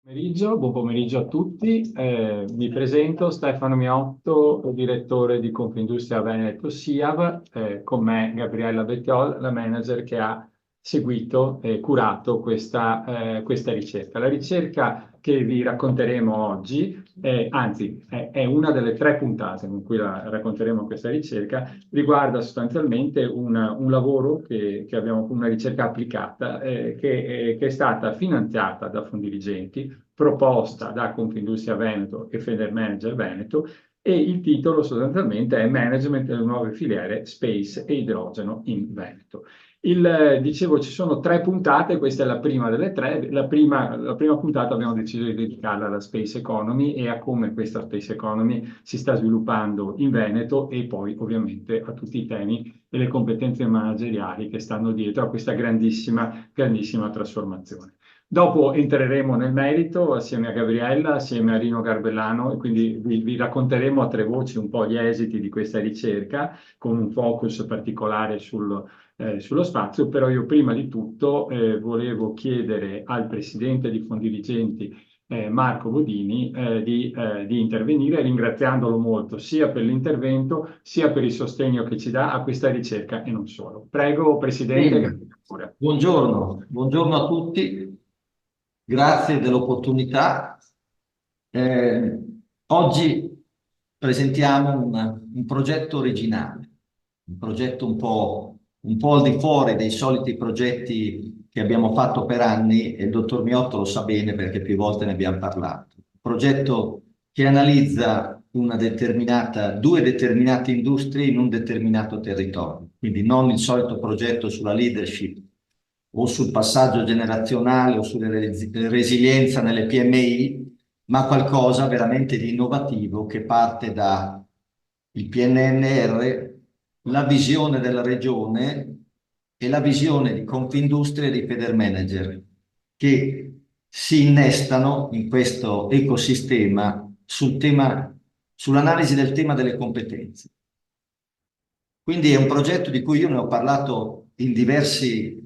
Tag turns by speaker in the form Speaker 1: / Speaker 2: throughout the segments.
Speaker 1: Buon pomeriggio a tutti. Mi presento Stefano Miotto, direttore di Confindustria Veneto SIAV, con me Gabriella Bettiol, la manager che ha seguito e curato questa ricerca. La ricerca che vi racconteremo oggi, è una delle tre puntate in cui racconteremo questa ricerca, riguarda sostanzialmente un lavoro che abbiamo, una ricerca applicata, che è stata finanziata da Fondirigenti, proposta da Confindustria Veneto e Federmanager Veneto, e il titolo sostanzialmente è Management delle nuove filiere Space e idrogeno in Veneto. Dicevo, ci sono tre puntate, questa è la prima delle tre. La prima puntata abbiamo deciso di dedicarla alla Space Economy e a come questa Space Economy si sta sviluppando in Veneto, e poi ovviamente a tutti i temi e le competenze manageriali che stanno dietro a questa grandissima, grandissima trasformazione. Dopo entreremo nel merito assieme a Gabriella, assieme a Rino Garbellano, e quindi vi racconteremo a tre voci un po' gli esiti di questa ricerca, con un focus particolare sullo spazio. Però io prima di tutto volevo chiedere al presidente di Fondirigenti, Marco Bodini, di intervenire, ringraziandolo molto sia per l'intervento sia per il sostegno che ci dà a questa ricerca e non solo. Prego, presidente.
Speaker 2: Bene, buongiorno, buongiorno a tutti, grazie dell'opportunità. Eh, Oggi presentiamo un progetto originale, un progetto un po' al di fuori dei soliti progetti che abbiamo fatto per anni, e il dottor Miotto lo sa bene perché più volte ne abbiamo parlato. Un progetto che analizza due determinate industrie in un determinato territorio, quindi non il solito progetto sulla leadership o sul passaggio generazionale o sulla resilienza nelle PMI, ma qualcosa veramente di innovativo che parte da il PNNR, la visione della regione e la visione di Confindustria e di Federmanager, che si innestano in questo ecosistema sull'analisi del tema delle competenze. Quindi è un progetto di cui io ne ho parlato in diverse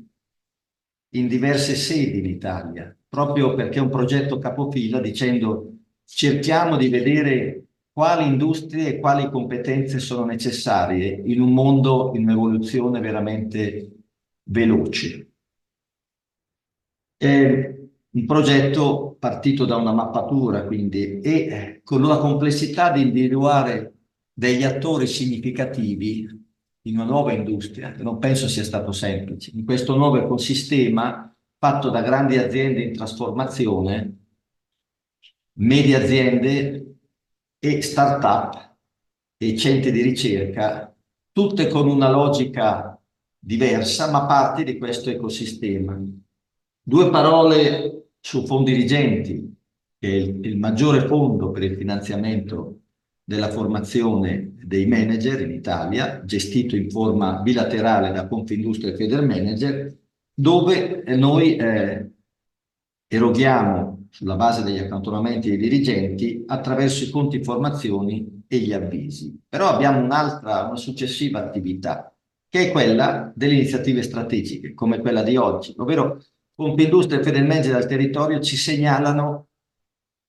Speaker 2: sedi in Italia, proprio perché è un progetto capofila, dicendo cerchiamo di vedere quali industrie e quali competenze sono necessarie in un mondo in evoluzione veramente veloce. È un progetto partito da una mappatura, quindi, e con la complessità di individuare degli attori significativi in una nuova industria, che non penso sia stato semplice. In questo nuovo ecosistema fatto da grandi aziende in trasformazione, medie aziende e start-up e centri di ricerca, tutte con una logica diversa, ma parti di questo ecosistema. Due parole su Fondirigenti, che è il maggiore fondo per il finanziamento della formazione dei manager in Italia, gestito in forma bilaterale da Confindustria e Federmanager, dove noi eroghiamo sulla base degli accantonamenti dei dirigenti attraverso i conti informazioni e gli avvisi. Però abbiamo una successiva attività, che è quella delle iniziative strategiche, come quella di oggi, ovvero Confindustria e Federmanager al territorio ci segnalano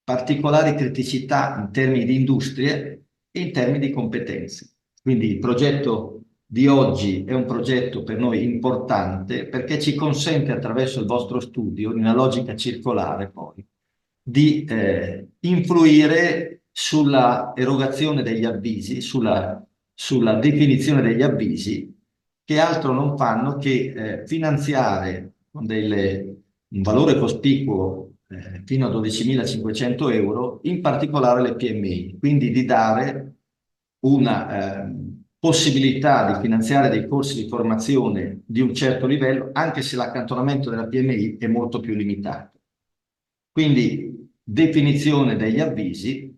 Speaker 2: particolari criticità in termini di industrie e in termini di competenze. Quindi il progetto di oggi è un progetto per noi importante perché ci consente, attraverso il vostro studio, in una logica circolare poi, di influire sulla erogazione degli avvisi, sulla definizione degli avvisi, che altro non fanno che finanziare con un valore cospicuo fino a 12.500 euro, in particolare le PMI, quindi di dare una possibilità di finanziare dei corsi di formazione di un certo livello, anche se l'accantonamento della PMI è molto più limitato. Quindi definizione degli avvisi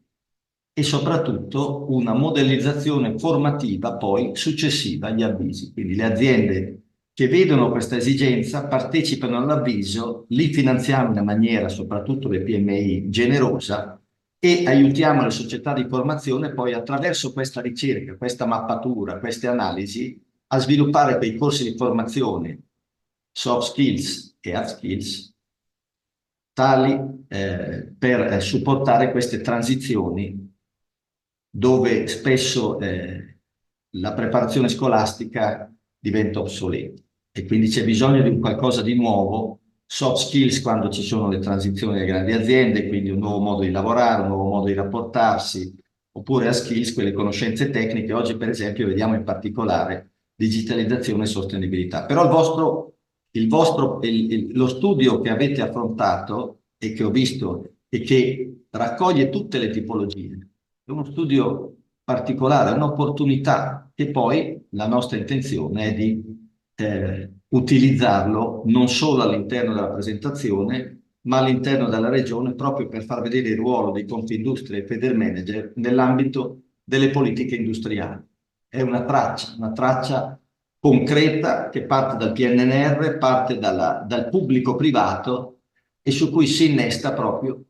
Speaker 2: e soprattutto una modellizzazione formativa poi successiva agli avvisi. Quindi le aziende che vedono questa esigenza partecipano all'avviso, li finanziamo in una maniera, soprattutto le PMI, generosa, e aiutiamo le società di formazione poi attraverso questa ricerca, questa mappatura, queste analisi, a sviluppare quei corsi di formazione soft skills e hard skills tali per supportare queste transizioni dove spesso la preparazione scolastica diventa obsoleta e quindi c'è bisogno di un qualcosa di nuovo, soft skills quando ci sono le transizioni delle grandi aziende, quindi un nuovo modo di lavorare, un nuovo modo di rapportarsi, oppure a skills, quelle conoscenze tecniche. Oggi, per esempio, vediamo in particolare digitalizzazione e sostenibilità. Però lo studio che avete affrontato e che ho visto e che raccoglie tutte le tipologie, è uno studio particolare, è un'opportunità che poi la nostra intenzione è di utilizzarlo non solo all'interno della presentazione, ma all'interno della regione proprio per far vedere il ruolo di Confindustria e Federmanager nell'ambito delle politiche industriali. È una traccia concreta che parte dal PNRR, parte dal pubblico privato e su cui si innesta proprio,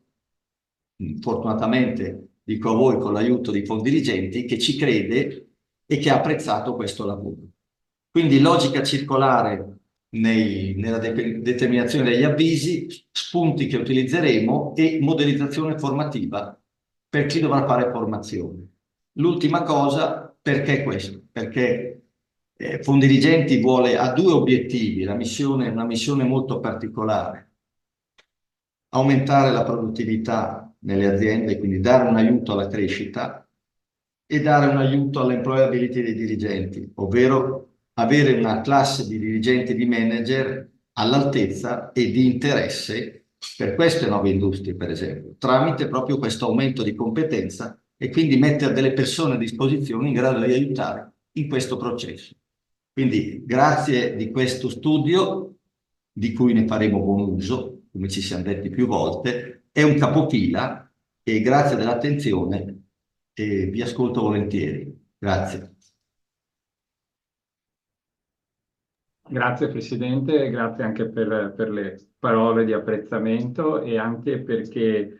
Speaker 2: fortunatamente, dico a voi, con l'aiuto di fondi dirigenti, che ci crede e che ha apprezzato questo lavoro. Quindi logica circolare nella determinazione degli avvisi, spunti che utilizzeremo e modellizzazione formativa per chi dovrà fare formazione. L'ultima cosa, perché questo? Perché Fondi Dirigenti ha due obiettivi, una missione molto particolare: aumentare la produttività nelle aziende, quindi dare un aiuto alla crescita e dare un aiuto all'employability dei dirigenti, ovvero avere una classe di dirigenti e di manager all'altezza e di interesse per queste nuove industrie, per esempio, tramite proprio questo aumento di competenza e quindi mettere delle persone a disposizione in grado di aiutare in questo processo. Quindi grazie di questo studio, di cui ne faremo buon uso, come ci siamo detti più volte, è un capofila e grazie dell'attenzione e vi ascolto volentieri. Grazie.
Speaker 1: Grazie Presidente, grazie anche per le parole di apprezzamento e anche perché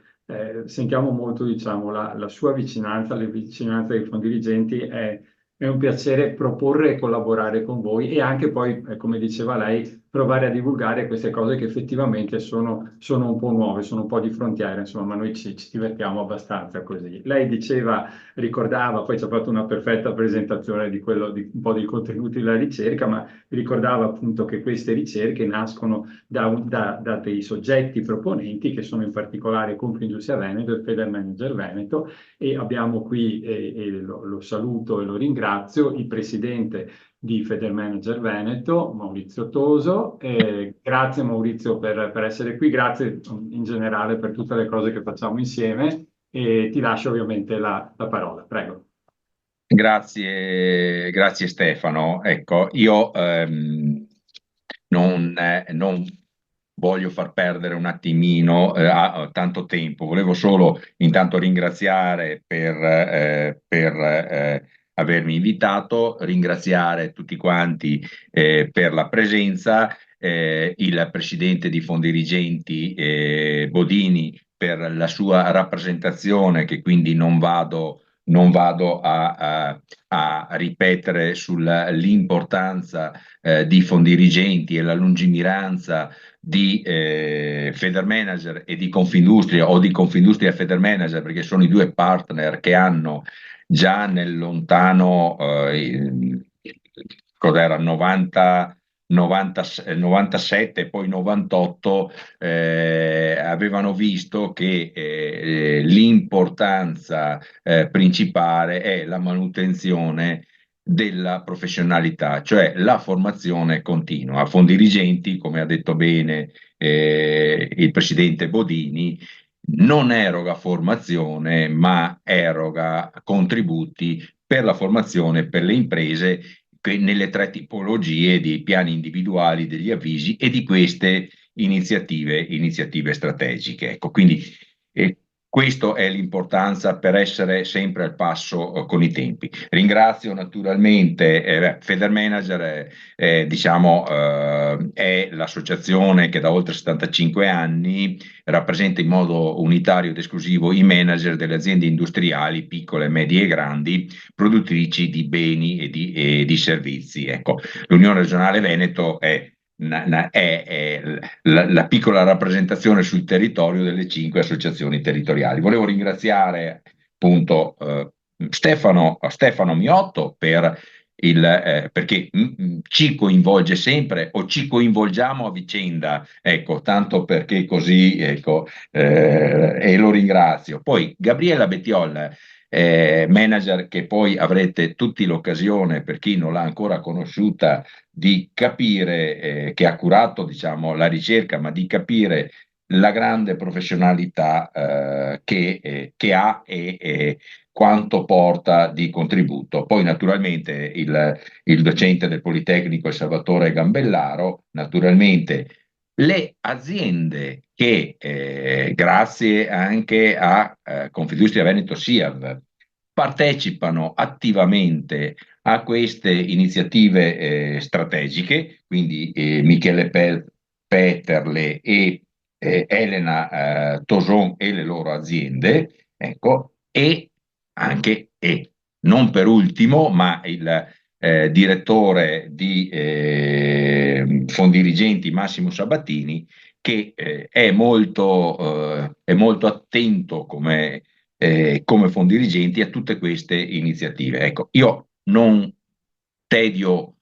Speaker 1: sentiamo molto, diciamo, la sua vicinanza, le vicinanze dei fondi dirigenti. È un piacere proporre e collaborare con voi e anche poi, come diceva lei, provare a divulgare queste cose che effettivamente sono un po' nuove, sono un po' di frontiera, insomma, ma noi ci divertiamo abbastanza così. Lei diceva, ricordava, poi ci ha fatto una perfetta presentazione di quello, di un po' dei contenuti della ricerca, ma ricordava appunto che queste ricerche nascono da dei soggetti proponenti che sono in particolare Confindustria Veneto e Federmanager Veneto, e abbiamo qui, e lo saluto e lo ringrazio, il presidente di Federmanager Veneto, Maurizio Toso. Grazie Maurizio per essere qui, grazie in generale per tutte le cose che facciamo insieme e ti lascio ovviamente la parola, prego.
Speaker 3: Grazie Stefano. Ecco, io non voglio far perdere un attimino tanto tempo. Volevo solo intanto ringraziare per avermi invitato, ringraziare tutti quanti per la presenza, il presidente di Fondi Dirigenti Bodini per la sua rappresentazione, che quindi non vado a ripetere sull'importanza di Fondi Dirigenti e la lungimiranza di Federmanager e di Confindustria, o di Confindustria e Federmanager, perché sono i due partner che hanno già nel lontano cos'era, 97 e poi 98 avevano visto che l'importanza principale è la manutenzione della professionalità, cioè la formazione continua. A Fondi Dirigenti, come ha detto bene il presidente Bodini, non eroga formazione, ma eroga contributi per la formazione per le imprese nelle tre tipologie di piani individuali degli avvisi e di queste iniziative strategiche. Ecco, quindi questa è l'importanza per essere sempre al passo con i tempi. Ringrazio naturalmente Federmanager, diciamo, è l'associazione che da oltre 75 anni rappresenta in modo unitario ed esclusivo i manager delle aziende industriali, piccole, medie e grandi, produttrici di beni e di servizi. Ecco, l'Unione Regionale Veneto è è la piccola rappresentazione sul territorio delle 5 associazioni territoriali. Volevo ringraziare appunto Stefano Miotto perché ci coinvolge sempre o ci coinvolgiamo a vicenda, ecco, tanto perché così, ecco, e lo ringrazio. Poi Gabriella Bettiol, manager che poi avrete tutti l'occasione, per chi non l'ha ancora conosciuta, di capire, che ha curato, diciamo, la ricerca, ma di capire la grande professionalità che ha e quanto porta di contributo. Poi naturalmente il docente del Politecnico, il Salvatore Gambellaro, naturalmente le aziende che grazie anche a Confindustria Veneto SIAV partecipano attivamente a queste iniziative strategiche, quindi Michele Peterle e Elena Toson e le loro aziende, ecco, e anche, e non per ultimo, ma il direttore di Fondirigenti Massimo Sabatini, che è molto attento come Fondirigenti a tutte queste iniziative. Ecco, io non tedio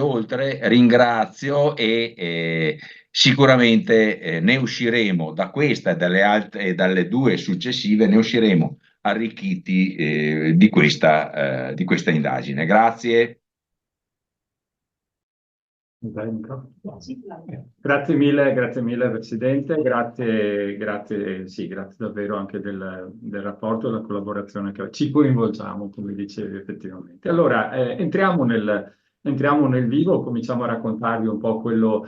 Speaker 3: oltre, ringrazio e sicuramente ne usciremo da questa e dalle altre e dalle 2 successive, ne usciremo arricchiti di questa indagine. Grazie.
Speaker 1: Grazie mille Presidente, sì, grazie davvero anche del rapporto e della collaborazione che ci coinvolgiamo, come dicevi effettivamente. Allora, entriamo nel vivo, cominciamo a raccontarvi un po' quello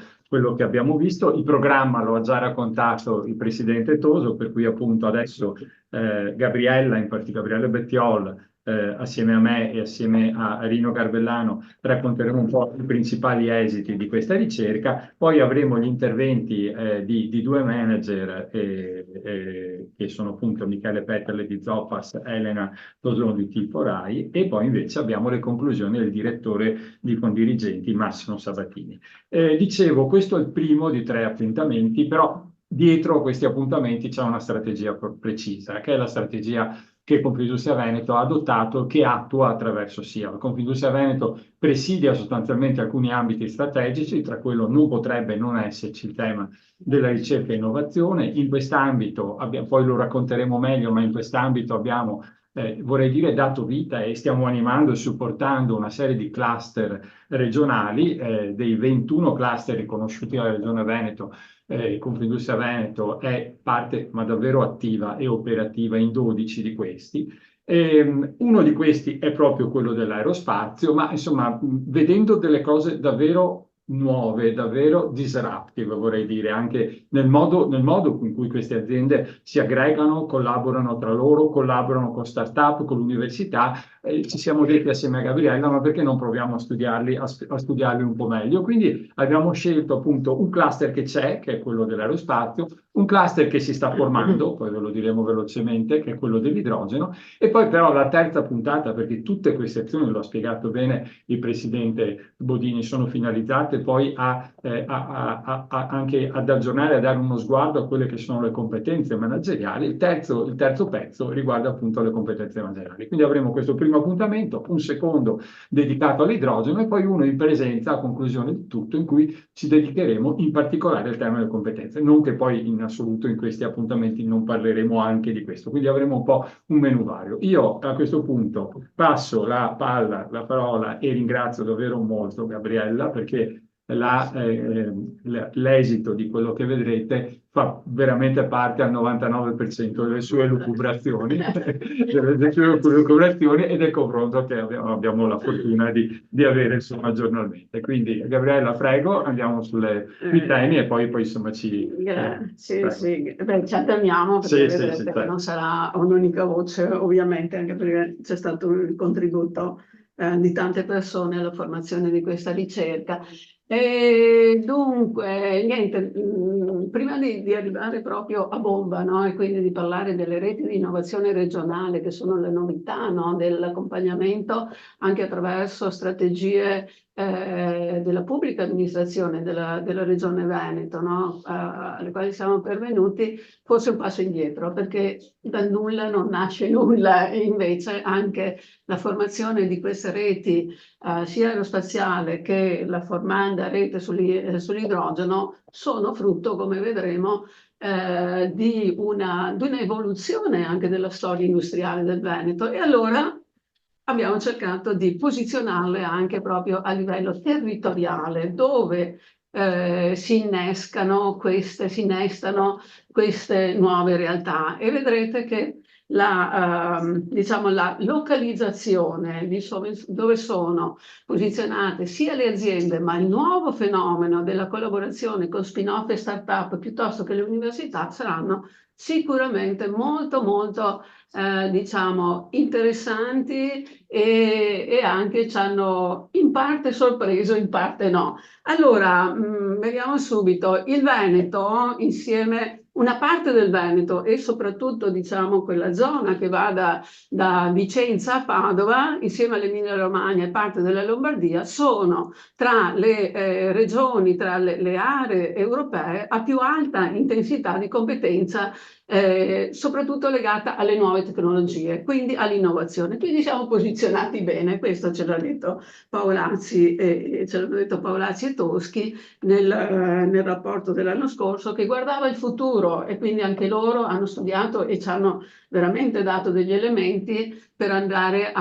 Speaker 1: che abbiamo visto. Il programma lo ha già raccontato il Presidente Toso, per cui appunto adesso Gabriella, in particolare Gabriele Bettiol, assieme a me e assieme a Rino Garbellano, racconteremo un po' i principali esiti di questa ricerca, poi avremo gli interventi di 2 manager che sono appunto Michele Peterle di Zoppas, Elena Tosone di Tipo Rai, e poi invece abbiamo le conclusioni del direttore di Fondirigenti Massimo Sabatini. Dicevo, questo è il primo di 3 appuntamenti, però dietro questi appuntamenti c'è una strategia precisa, che è la strategia che Confindustria Veneto ha adottato, che attua attraverso SIAV. Confindustria Veneto presidia sostanzialmente alcuni ambiti strategici, tra quello non potrebbe non esserci il tema della ricerca e innovazione. In quest'ambito, poi lo racconteremo meglio, ma in quest'ambito abbiamo, vorrei dire, dato vita e stiamo animando e supportando una serie di cluster regionali, dei 21 cluster riconosciuti dalla Regione Veneto. Confindustria Veneto è parte, ma davvero attiva e operativa in 12 di questi. Uno di questi è proprio quello dell'aerospazio, ma insomma, vedendo delle cose davvero nuove, davvero disruptive, vorrei dire, anche nel modo in cui queste aziende si aggregano, collaborano tra loro, collaborano con start-up, con l'università. Ci siamo detti assieme a Gabriella, ma perché non proviamo a studiarli un po' meglio? Quindi abbiamo scelto appunto un cluster che c'è, che è quello dell'aerospazio, un cluster che si sta formando, poi ve lo diremo velocemente, che è quello dell'idrogeno, e poi però la terza puntata, perché tutte queste azioni, lo ha spiegato bene il Presidente Bodini, sono finalizzate poi anche ad aggiornare, a dare uno sguardo a quelle che sono le competenze manageriali. Il terzo pezzo riguarda appunto le competenze manageriali. Quindi avremo questo primo appuntamento, un secondo dedicato all'idrogeno e poi uno in presenza a conclusione di tutto, in cui ci dedicheremo in particolare al tema delle competenze. Non che poi in assoluto in questi appuntamenti non parleremo anche di questo, quindi avremo un po' un menù vario. Io a questo punto passo la parola e ringrazio davvero molto Gabriella, perché l'esito di quello che vedrete fa veramente parte al 99% delle sue lucubrazioni, e del confronto che abbiamo la fortuna di avere insomma giornalmente. Quindi Gabriella, prego, andiamo sulle temi e poi insomma
Speaker 4: Sì, sì. Beh, ci attendiamo perché vedrete che non sarà un'unica voce, ovviamente, anche perché c'è stato il contributo di tante persone alla formazione di questa ricerca. E dunque, niente, prima di arrivare proprio a bomba, no? E quindi di parlare delle reti di innovazione regionale, che sono le novità, no? Dell'accompagnamento anche attraverso strategie della pubblica amministrazione della Regione Veneto, no? Alle quali siamo pervenuti, forse un passo indietro, perché dal nulla non nasce nulla, e invece anche la formazione di queste reti, sia aerospaziale che la formanda rete sull'idrogeno, sono frutto, come vedremo, di un'evoluzione anche della storia industriale del Veneto. E allora abbiamo cercato di posizionarle anche proprio a livello territoriale, dove si innestano queste nuove realtà, e vedrete che diciamo, la localizzazione dove sono posizionate sia le aziende, ma il nuovo fenomeno della collaborazione con spin-off e start-up piuttosto che le università saranno sicuramente molto molto diciamo interessanti, e anche ci hanno in parte sorpreso, in parte no. Allora, vediamo subito. Il Veneto, insieme una parte del Veneto e soprattutto diciamo quella zona che va da Vicenza a Padova, insieme all'Emilia Romagna e parte della Lombardia, sono tra le regioni, tra le aree europee a più alta intensità di competenza, soprattutto legata alle nuove tecnologie, quindi all'innovazione. Quindi siamo posizionati bene, questo ce l'ha detto Paolazzi e Toschi nel rapporto dell'anno scorso, che guardava il futuro, e quindi anche loro hanno studiato e ci hanno veramente dato degli elementi per andare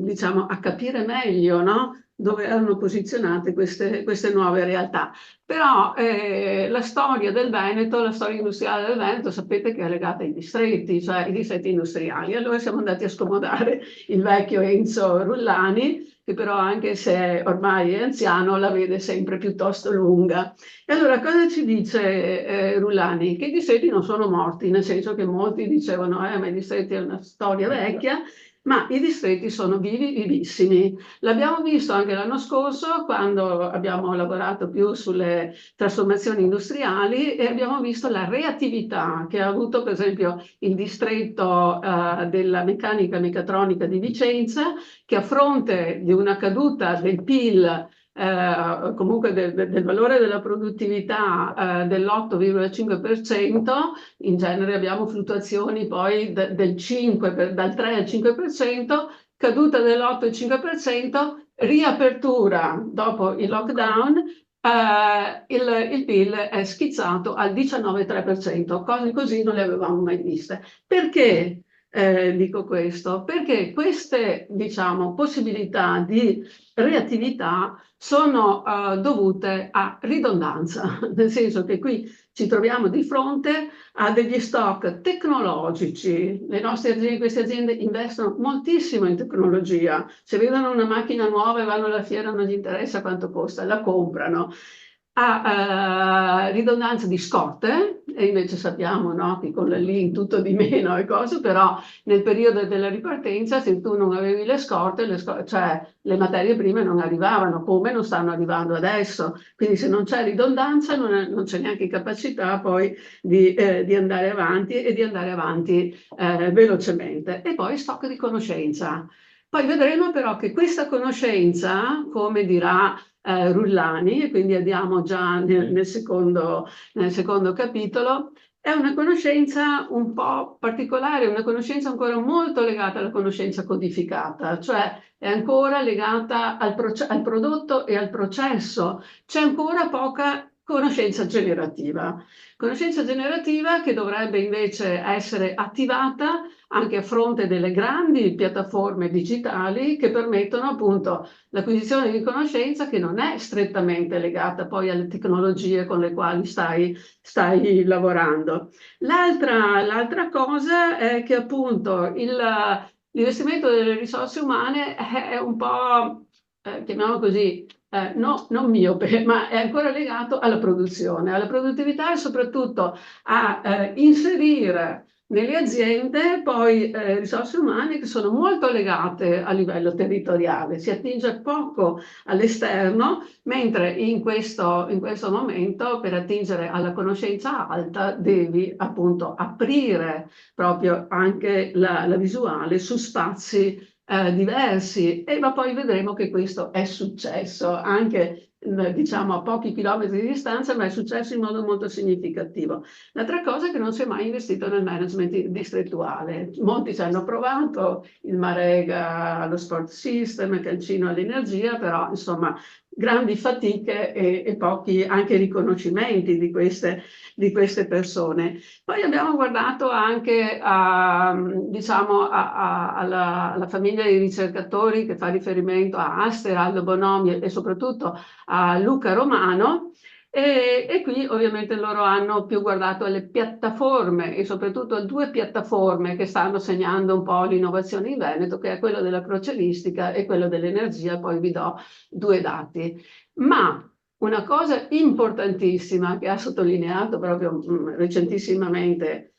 Speaker 4: diciamo, a capire meglio, no? Dove erano posizionate queste nuove realtà. Però la storia del Veneto, la storia industriale del Veneto, sapete che è legata ai distretti, cioè ai distretti industriali. Allora siamo andati a scomodare il vecchio Enzo Rullani, che però, anche se ormai è anziano, la vede sempre piuttosto lunga. E allora cosa ci dice Rullani? Che i distretti non sono morti, nel senso che molti dicevano ma i distretti è una storia vecchia, ma i distretti sono vivi, vivissimi. L'abbiamo visto anche l'anno scorso, quando abbiamo lavorato più sulle trasformazioni industriali, e abbiamo visto la reattività che ha avuto per esempio il distretto della meccanica e meccatronica di Vicenza, che a fronte di una caduta del PIL, comunque del valore della produttività dell'8,5%, in genere abbiamo fluttuazioni poi dal 3 al 5%, caduta dell'8,5%, riapertura dopo il lockdown, il PIL è schizzato al 19,3%, cose così non le avevamo mai viste. Perché dico questo? Perché queste, diciamo, possibilità di reattività sono dovute a ridondanza, nel senso che qui ci troviamo di fronte a degli stock tecnologici. Le nostre aziende, queste aziende investono moltissimo in tecnologia. Se vedono una macchina nuova e vanno alla fiera, non gli interessa quanto costa, la comprano. A ridondanza di scorte, e invece sappiamo, no, che con la Lean tutto di meno e cose, però nel periodo della ripartenza, se tu non avevi le scorte, cioè le materie prime non arrivavano, come non stanno arrivando adesso. Quindi se non c'è ridondanza non c'è neanche capacità poi di andare avanti, e di andare avanti velocemente. E poi stock di conoscenza. Poi vedremo però che questa conoscenza, come dirà Rullani, e quindi andiamo già nel secondo capitolo, è una conoscenza un po' particolare, una conoscenza ancora molto legata alla conoscenza codificata, cioè è ancora legata al prodotto e al processo. C'è ancora poca conoscenza generativa che dovrebbe invece essere attivata anche a fronte delle grandi piattaforme digitali, che permettono appunto l'acquisizione di conoscenza, che non è strettamente legata poi alle tecnologie con le quali stai lavorando. L'altra cosa è che appunto l'investimento delle risorse umane è un po', chiamiamolo così, non miope, ma è ancora legato alla produzione, alla produttività, e soprattutto a inserire nelle aziende poi risorse umane che sono molto legate a livello territoriale. Si attinge poco all'esterno, mentre in questo momento, per attingere alla conoscenza alta, devi appunto aprire proprio anche la visuale su spazi diversi, ma poi vedremo che questo è successo anche diciamo a pochi chilometri di distanza, ma è successo in modo molto significativo. L'altra cosa è che non si è mai investito nel management distrettuale. Molti ci hanno provato, il Marega allo Sport System, Cancino all'energia, però insomma grandi fatiche e pochi anche riconoscimenti di queste persone. Poi abbiamo guardato anche diciamo, alla famiglia di ricercatori che fa riferimento a Aster, Aldo Bonomi e soprattutto a Luca Romano, e qui ovviamente loro hanno più guardato alle piattaforme e soprattutto a due piattaforme che stanno segnando un po' l'innovazione in Veneto, che è quello della crocieristica e quello dell'energia. Poi vi do due dati. Ma una cosa importantissima che ha sottolineato proprio recentissimamente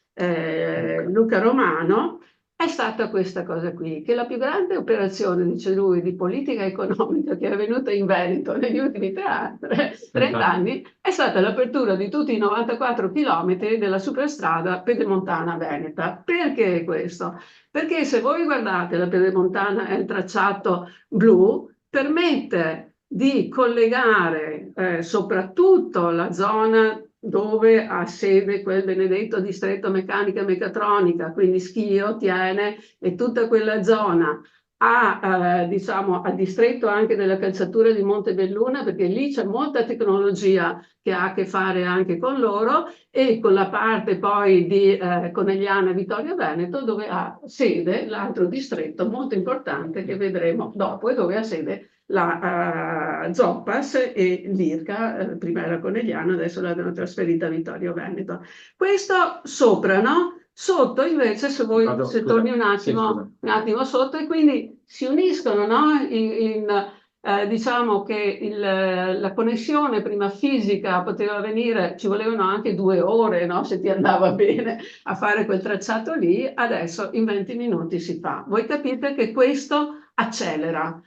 Speaker 4: Luca Romano è stata questa cosa qui, che la più grande operazione, dice lui, di politica economica che è avvenuta in Veneto negli ultimi 30 anni è stata l'apertura di tutti i 94 chilometri della superstrada pedemontana veneta. Perché questo? Perché se voi guardate la pedemontana è il tracciato blu, permette di collegare soprattutto la zona dove ha sede quel benedetto distretto meccanica e meccatronica, quindi Schio, Tiene e tutta quella zona, diciamo, al distretto anche della calzatura di Montebelluna, perché lì c'è molta tecnologia che ha a che fare anche con loro, e con la parte poi di Conegliana Vittorio Veneto, dove ha sede l'altro distretto molto importante che vedremo dopo, e dove ha sede la Zoppas e l'IRCA, prima era Conegliano, adesso l'hanno trasferita a Vittorio Veneto. Questo sopra, no? Sotto invece, se torni un attimo sotto, e quindi si uniscono, no? Diciamo che la connessione prima fisica poteva avvenire, ci volevano anche 2 ore, no? Se ti andava bene a fare quel tracciato lì, adesso in 20 minuti si fa. Voi capite che questo accelera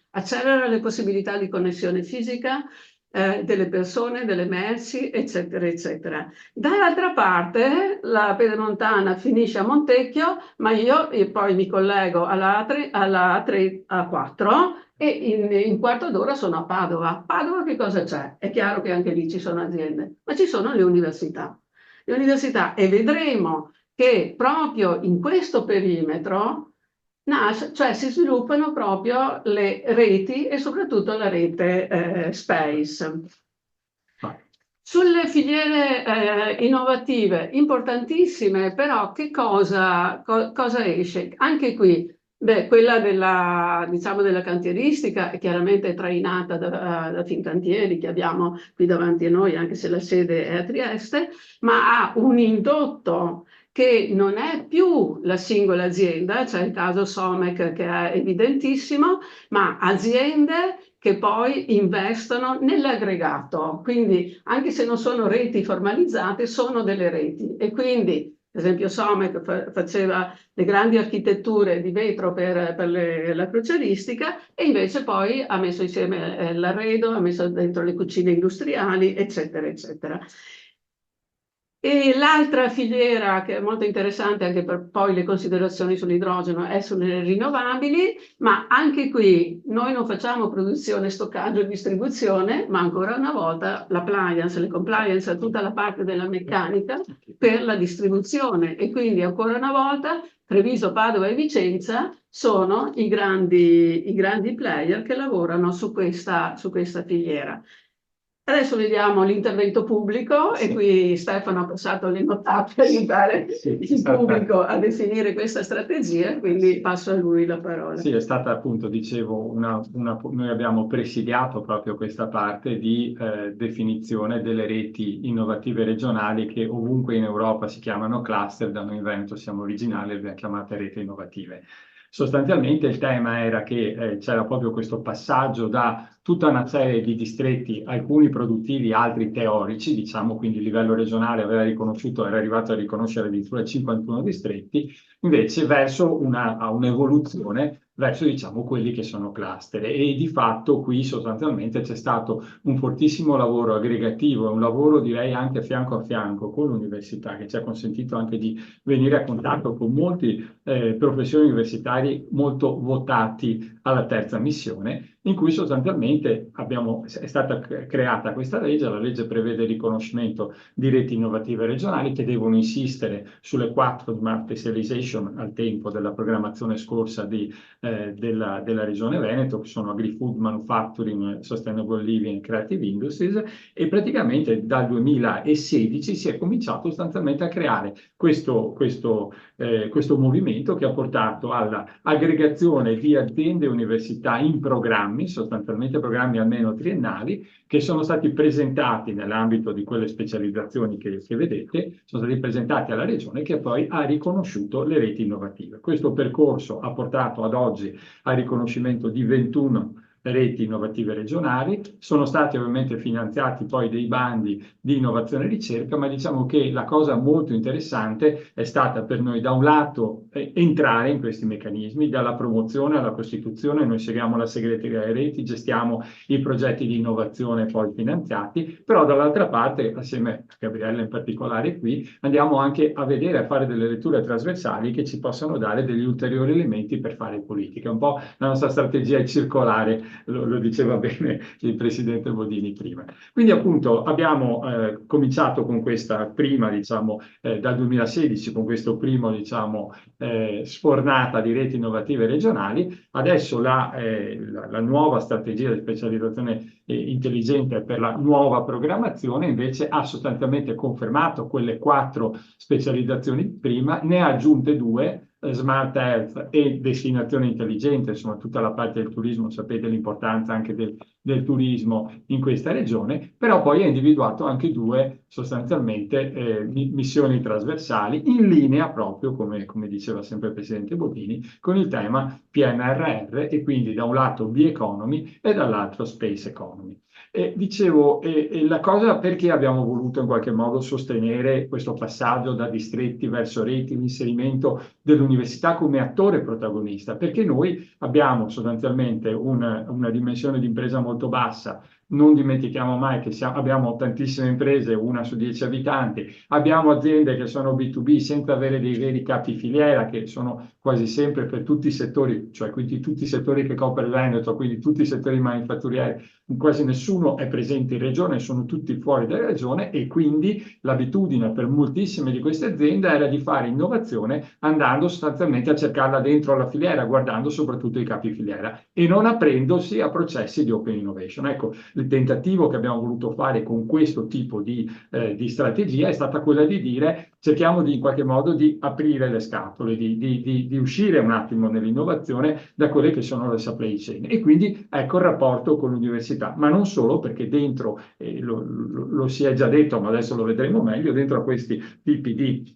Speaker 4: le possibilità di connessione fisica delle persone, delle merci, eccetera, eccetera. Dall'altra parte la pedemontana finisce a Montecchio, ma io poi mi collego alla A4 e in quarto d'ora sono a Padova. Padova che cosa c'è? È chiaro che anche lì ci sono aziende, ma ci sono le università. Le università, e vedremo che proprio in questo perimetro cioè si sviluppano proprio le reti e soprattutto la rete Space. Sulle filiere innovative, importantissime, però che cosa esce? Anche qui, quella diciamo, della cantieristica è chiaramente trainata da Fincantieri, che abbiamo qui davanti a noi, anche se la sede è a Trieste, ma ha un indotto che non è più la singola azienda, c'è il caso Somec che è evidentissimo, ma aziende che poi investono nell'aggregato, quindi anche se non sono reti formalizzate, sono delle reti. E quindi, per esempio, Somec faceva le grandi architetture di vetro per la crocieristica, e invece poi ha messo insieme l'arredo, ha messo dentro le cucine industriali, eccetera, eccetera. E l'altra filiera che è molto interessante anche per poi le considerazioni sull'idrogeno è sulle rinnovabili, ma anche qui noi non facciamo produzione, stoccaggio e distribuzione, ma ancora una volta l'appliance, le compliance, tutta la parte della meccanica per la distribuzione, e quindi ancora una volta Treviso, Padova e Vicenza sono i grandi player che lavorano su questa filiera. Adesso vediamo l'intervento pubblico, e qui Stefano ha passato le notate per aiutare il pubblico a definire questa strategia, quindi passo a lui la parola.
Speaker 1: Sì, è stata appunto, dicevo, noi abbiamo presidiato proprio questa parte di definizione delle reti innovative regionali, che ovunque in Europa si chiamano cluster, da noi in Veneto siamo originali, le abbiamo chiamate reti innovative. Sostanzialmente il tema era che c'era proprio questo passaggio da tutta una serie di distretti, alcuni produttivi, altri teorici, diciamo, quindi il livello regionale era arrivato a riconoscere addirittura 51 distretti, invece verso un'evoluzione verso diciamo quelli che sono cluster. E di fatto qui sostanzialmente c'è stato un fortissimo lavoro aggregativo, un lavoro direi anche fianco a fianco con l'università, che ci ha consentito anche di venire a contatto con molti professori universitari molto votati alla terza missione, in cui sostanzialmente è stata creata questa legge. La legge prevede il riconoscimento di reti innovative regionali che devono insistere sulle 4 Smart Specialization al tempo della programmazione scorsa della Regione Veneto, che sono Agri-Food, Manufacturing, Sustainable Living e Creative Industries, e praticamente dal 2016 si è cominciato sostanzialmente a creare questo movimento che ha portato all'aggregazione di aziende e università in programmi, sostanzialmente programmi almeno triennali, che sono stati presentati nell'ambito di quelle specializzazioni che vedete, sono stati presentati alla Regione, che poi ha riconosciuto le reti innovative. Questo percorso ha portato ad oggi al riconoscimento di 21 reti innovative regionali, sono stati ovviamente finanziati poi dei bandi di innovazione e ricerca, ma diciamo che la cosa molto interessante è stata per noi da un lato entrare in questi meccanismi, dalla promozione alla costituzione. Noi seguiamo la segreteria delle reti, gestiamo i progetti di innovazione poi finanziati, però dall'altra parte, assieme a Gabriella in particolare qui, andiamo anche a vedere, a fare delle letture trasversali che ci possano dare degli ulteriori elementi per fare politica. Un po' la nostra strategia è circolare, lo diceva bene il Presidente Bodini prima. Quindi appunto abbiamo cominciato con questa prima, diciamo, dal 2016, con questo primo, diciamo, sfornata di reti innovative regionali. Adesso la nuova strategia di specializzazione intelligente per la nuova programmazione invece ha sostanzialmente confermato quelle 4 specializzazioni prima, ne ha aggiunte 2, Smart Health e destinazione intelligente, insomma tutta la parte del turismo, sapete l'importanza anche del turismo in questa regione, però poi ha individuato anche 2 sostanzialmente missioni trasversali in linea proprio, come diceva sempre il Presidente Bodini, con il tema PNRR, e quindi da un lato B-Economy e dall'altro Space Economy. Dicevo, la cosa perché abbiamo voluto in qualche modo sostenere questo passaggio da distretti verso reti, l'inserimento dell'università come attore protagonista, perché noi abbiamo sostanzialmente una dimensione di impresa molto bassa. Non dimentichiamo mai che abbiamo tantissime imprese, 1 su 10 abitanti, abbiamo aziende che sono B2B senza avere dei veri capi filiera, che sono quasi sempre per tutti i settori, cioè quindi tutti i settori che copre il Veneto, quindi tutti i settori manifatturieri, quasi nessuno è presente in regione, sono tutti fuori dalla regione, e quindi l'abitudine per moltissime di queste aziende era di fare innovazione andando sostanzialmente a cercarla dentro la filiera, guardando soprattutto i capi filiera e non aprendosi a processi di open innovation. Ecco, il tentativo che abbiamo voluto fare con questo tipo di strategia è stata quella di dire: cerchiamo in qualche modo di aprire le scatole, di uscire un attimo nell'innovazione da quelle che sono le supply chain. E quindi ecco il rapporto con l'università, ma non solo, perché dentro, lo si è già detto, ma adesso lo vedremo meglio, dentro a questi tipi di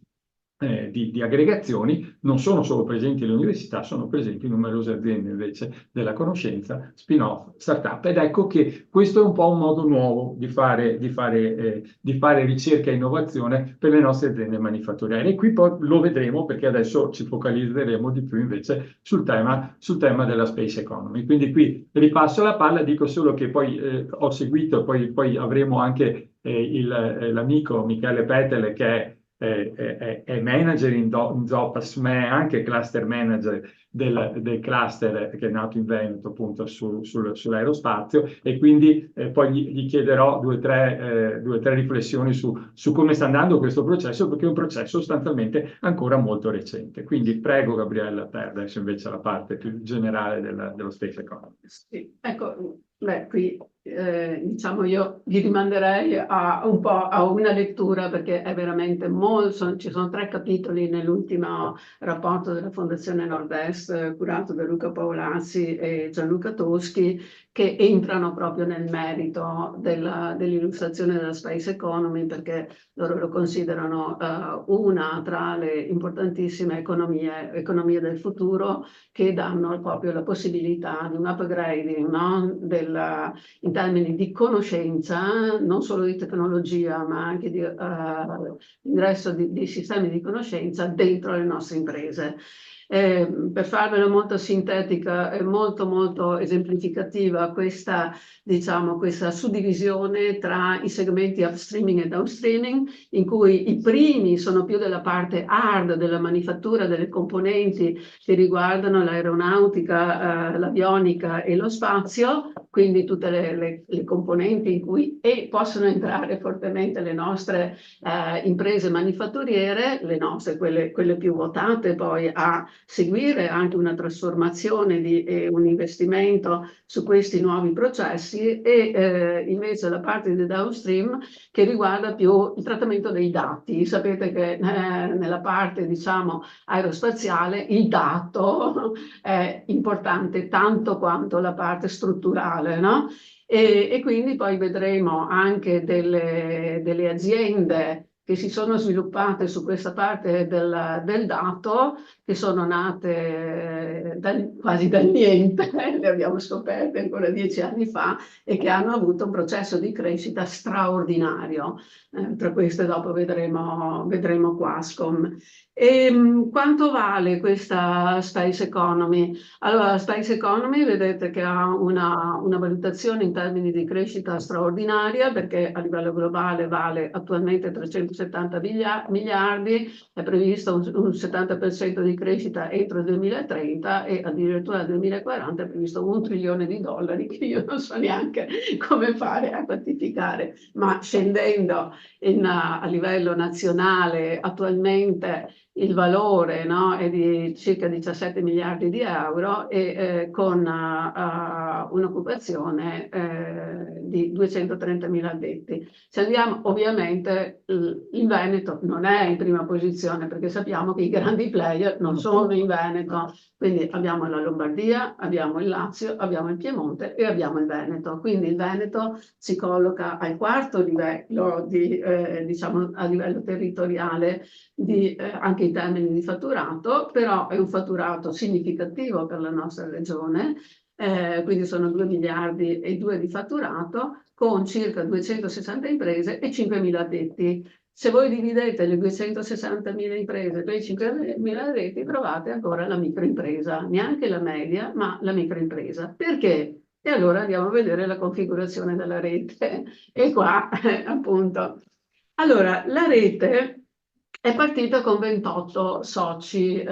Speaker 1: aggregazioni non sono solo presenti le università, sono presenti numerose aziende invece della conoscenza, spin-off, startup. Ed ecco che questo è un po' un modo nuovo di fare ricerca e innovazione per le nostre aziende manifatturiere. E qui poi lo vedremo, perché adesso ci focalizzeremo di più invece sul tema della space economy. Quindi qui ripasso la palla, dico solo che poi ho seguito, poi avremo anche l'amico Michele Petele, che è manager in Zopas, ma è anche cluster manager del cluster che è nato in Veneto appunto sull'aerospazio, e quindi poi gli chiederò due o tre riflessioni su come sta andando questo processo, perché è un processo sostanzialmente ancora molto recente. Quindi prego Gabriella per adesso invece la parte più generale dello Space Economy.
Speaker 4: Sì, ecco, qui diciamo io vi rimanderei un po' a una lettura, perché è veramente molto, ci sono 3 capitoli nell'ultimo rapporto della Fondazione Nord-Est curato da Luca Paolazzi e Gianluca Toschi, che entrano proprio nel merito dell'illustrazione della Space Economy, perché loro lo considerano una tra le importantissime economie del futuro, che danno proprio la possibilità di un upgrading, no? In termini di conoscenza, non solo di tecnologia, ma anche di ingresso di sistemi di conoscenza dentro le nostre imprese. Per farvela molto sintetica e molto esemplificativa, questa suddivisione tra i segmenti upstreaming e downstreaming, in cui i primi sono più della parte hard della manifattura delle componenti che riguardano l'aeronautica, l'avionica e lo spazio, quindi tutte le componenti in cui possono entrare fortemente le nostre imprese manifatturiere, le nostre, quelle più votate poi a seguire anche una trasformazione e un investimento su questi nuovi processi, e invece la parte di downstream che riguarda più il trattamento dei dati. Sapete che nella parte, diciamo, aerospaziale il dato è importante tanto quanto la parte strutturale, no? E quindi poi vedremo anche delle aziende che si sono sviluppate su questa parte del dato, che sono nate quasi dal niente, le abbiamo scoperte ancora 10 anni fa, e che hanno avuto un processo di crescita straordinario. Tra queste dopo vedremo Quascom. Quanto vale questa Space Economy? Allora, la Space Economy vedete che ha una valutazione in termini di crescita straordinaria, perché a livello globale vale attualmente 370 miliardi, è previsto un 70% di crescita entro il 2030 e addirittura nel 2040 è previsto $1 trilione, che io non so neanche come fare a quantificare, ma scendendo a livello nazionale attualmente il valore, no, è di circa 17 miliardi di euro, e con un'occupazione di 230.000 addetti. Se andiamo, ovviamente il Veneto non è in prima posizione, perché sappiamo che i grandi player non sono in Veneto, quindi abbiamo la Lombardia, abbiamo il Lazio, abbiamo il Piemonte e abbiamo il Veneto. Quindi il Veneto si colloca al quarto livello diciamo a livello territoriale anche in termini di fatturato, però è un fatturato significativo per la nostra regione, quindi sono 2 miliardi e 2 di fatturato, con circa 260 imprese e 5.000 addetti. Se voi dividete le 260.000 imprese per i 5.000 addetti, trovate ancora la microimpresa, neanche la media, ma la microimpresa. Perché? E allora andiamo a vedere la configurazione della rete. E qua, appunto. Allora, la rete è partita con 28 soci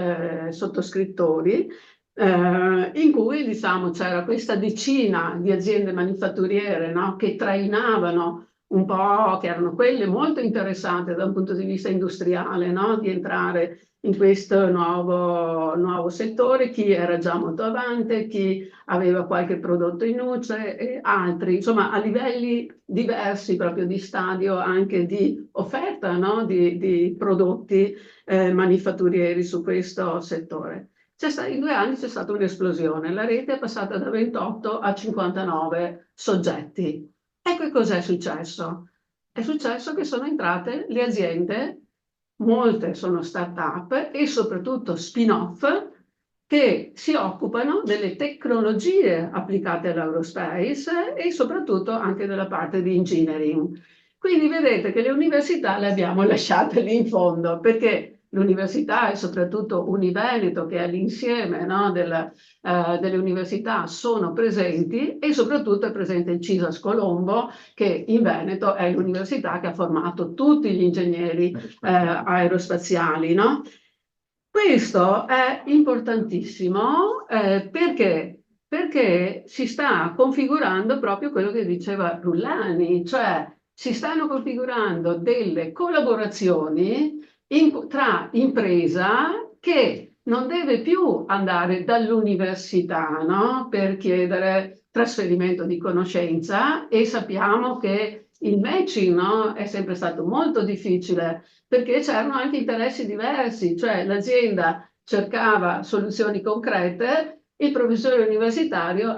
Speaker 4: sottoscrittori, in cui, diciamo, c'era questa decina di aziende manifatturiere, no, che trainavano un po', che erano quelle molto interessate da un punto di vista industriale, no, di entrare in questo nuovo settore, chi era già molto avanti, chi aveva qualche prodotto in luce e altri, insomma a livelli diversi proprio di stadio anche di offerta, no, di prodotti manifatturieri su questo settore. In 2 anni c'è stata un'esplosione, la rete è passata da 28 a 59 soggetti. Ecco cos'è successo. È successo che sono entrate le aziende, molte sono start-up e soprattutto spin-off, che si occupano delle tecnologie applicate all'aerospace e soprattutto anche della parte di engineering. Quindi vedete che le università le abbiamo lasciate lì in fondo, perché l'università e soprattutto Univeneto, che è l'insieme, no, delle università, sono presenti, e soprattutto è presente il CISAS Colombo, che in Veneto è l'università che ha formato tutti gli ingegneri aerospaziali, no? Questo è importantissimo perché si sta configurando proprio quello che diceva Rullani, cioè si stanno configurando delle collaborazioni tra impresa, che non deve più andare dall'università, no, per chiedere trasferimento di conoscenza, e sappiamo che il matching, no, è sempre stato molto difficile, perché c'erano anche interessi diversi, cioè l'azienda cercava soluzioni concrete, il professore universitario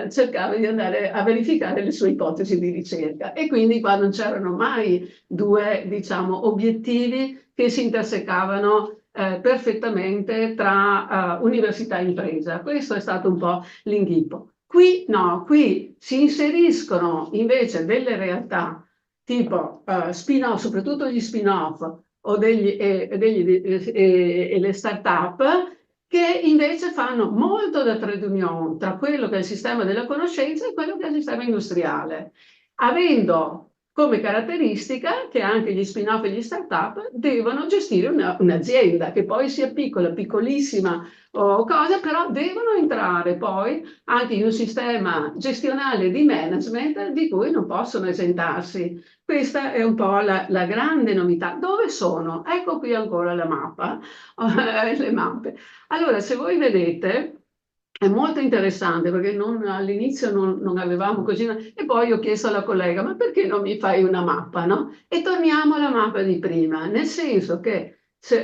Speaker 4: cercava di andare a verificare le sue ipotesi di ricerca, e quindi qua non c'erano mai due, diciamo, obiettivi che si intersecavano perfettamente tra università e impresa. Questo è stato un po' l'inghippo. Qui no, qui si inseriscono invece delle realtà tipo spin-off, soprattutto gli spin-off, e le start-up che invece fanno molto da trade union tra quello che è il sistema della conoscenza e quello che è il sistema industriale, avendo come caratteristica che anche gli spin-off e gli start-up devono gestire un'azienda, che poi sia piccola, piccolissima o cosa, però devono entrare poi anche in un sistema gestionale di management di cui non possono esentarsi. Questa è un po' la grande novità. Dove sono? Ecco qui ancora la mappa, le mappe. Allora, se voi vedete, è molto interessante perché all'inizio non avevamo così, e poi ho chiesto alla collega, ma perché non mi fai una mappa, no? E torniamo alla mappa di prima, nel senso che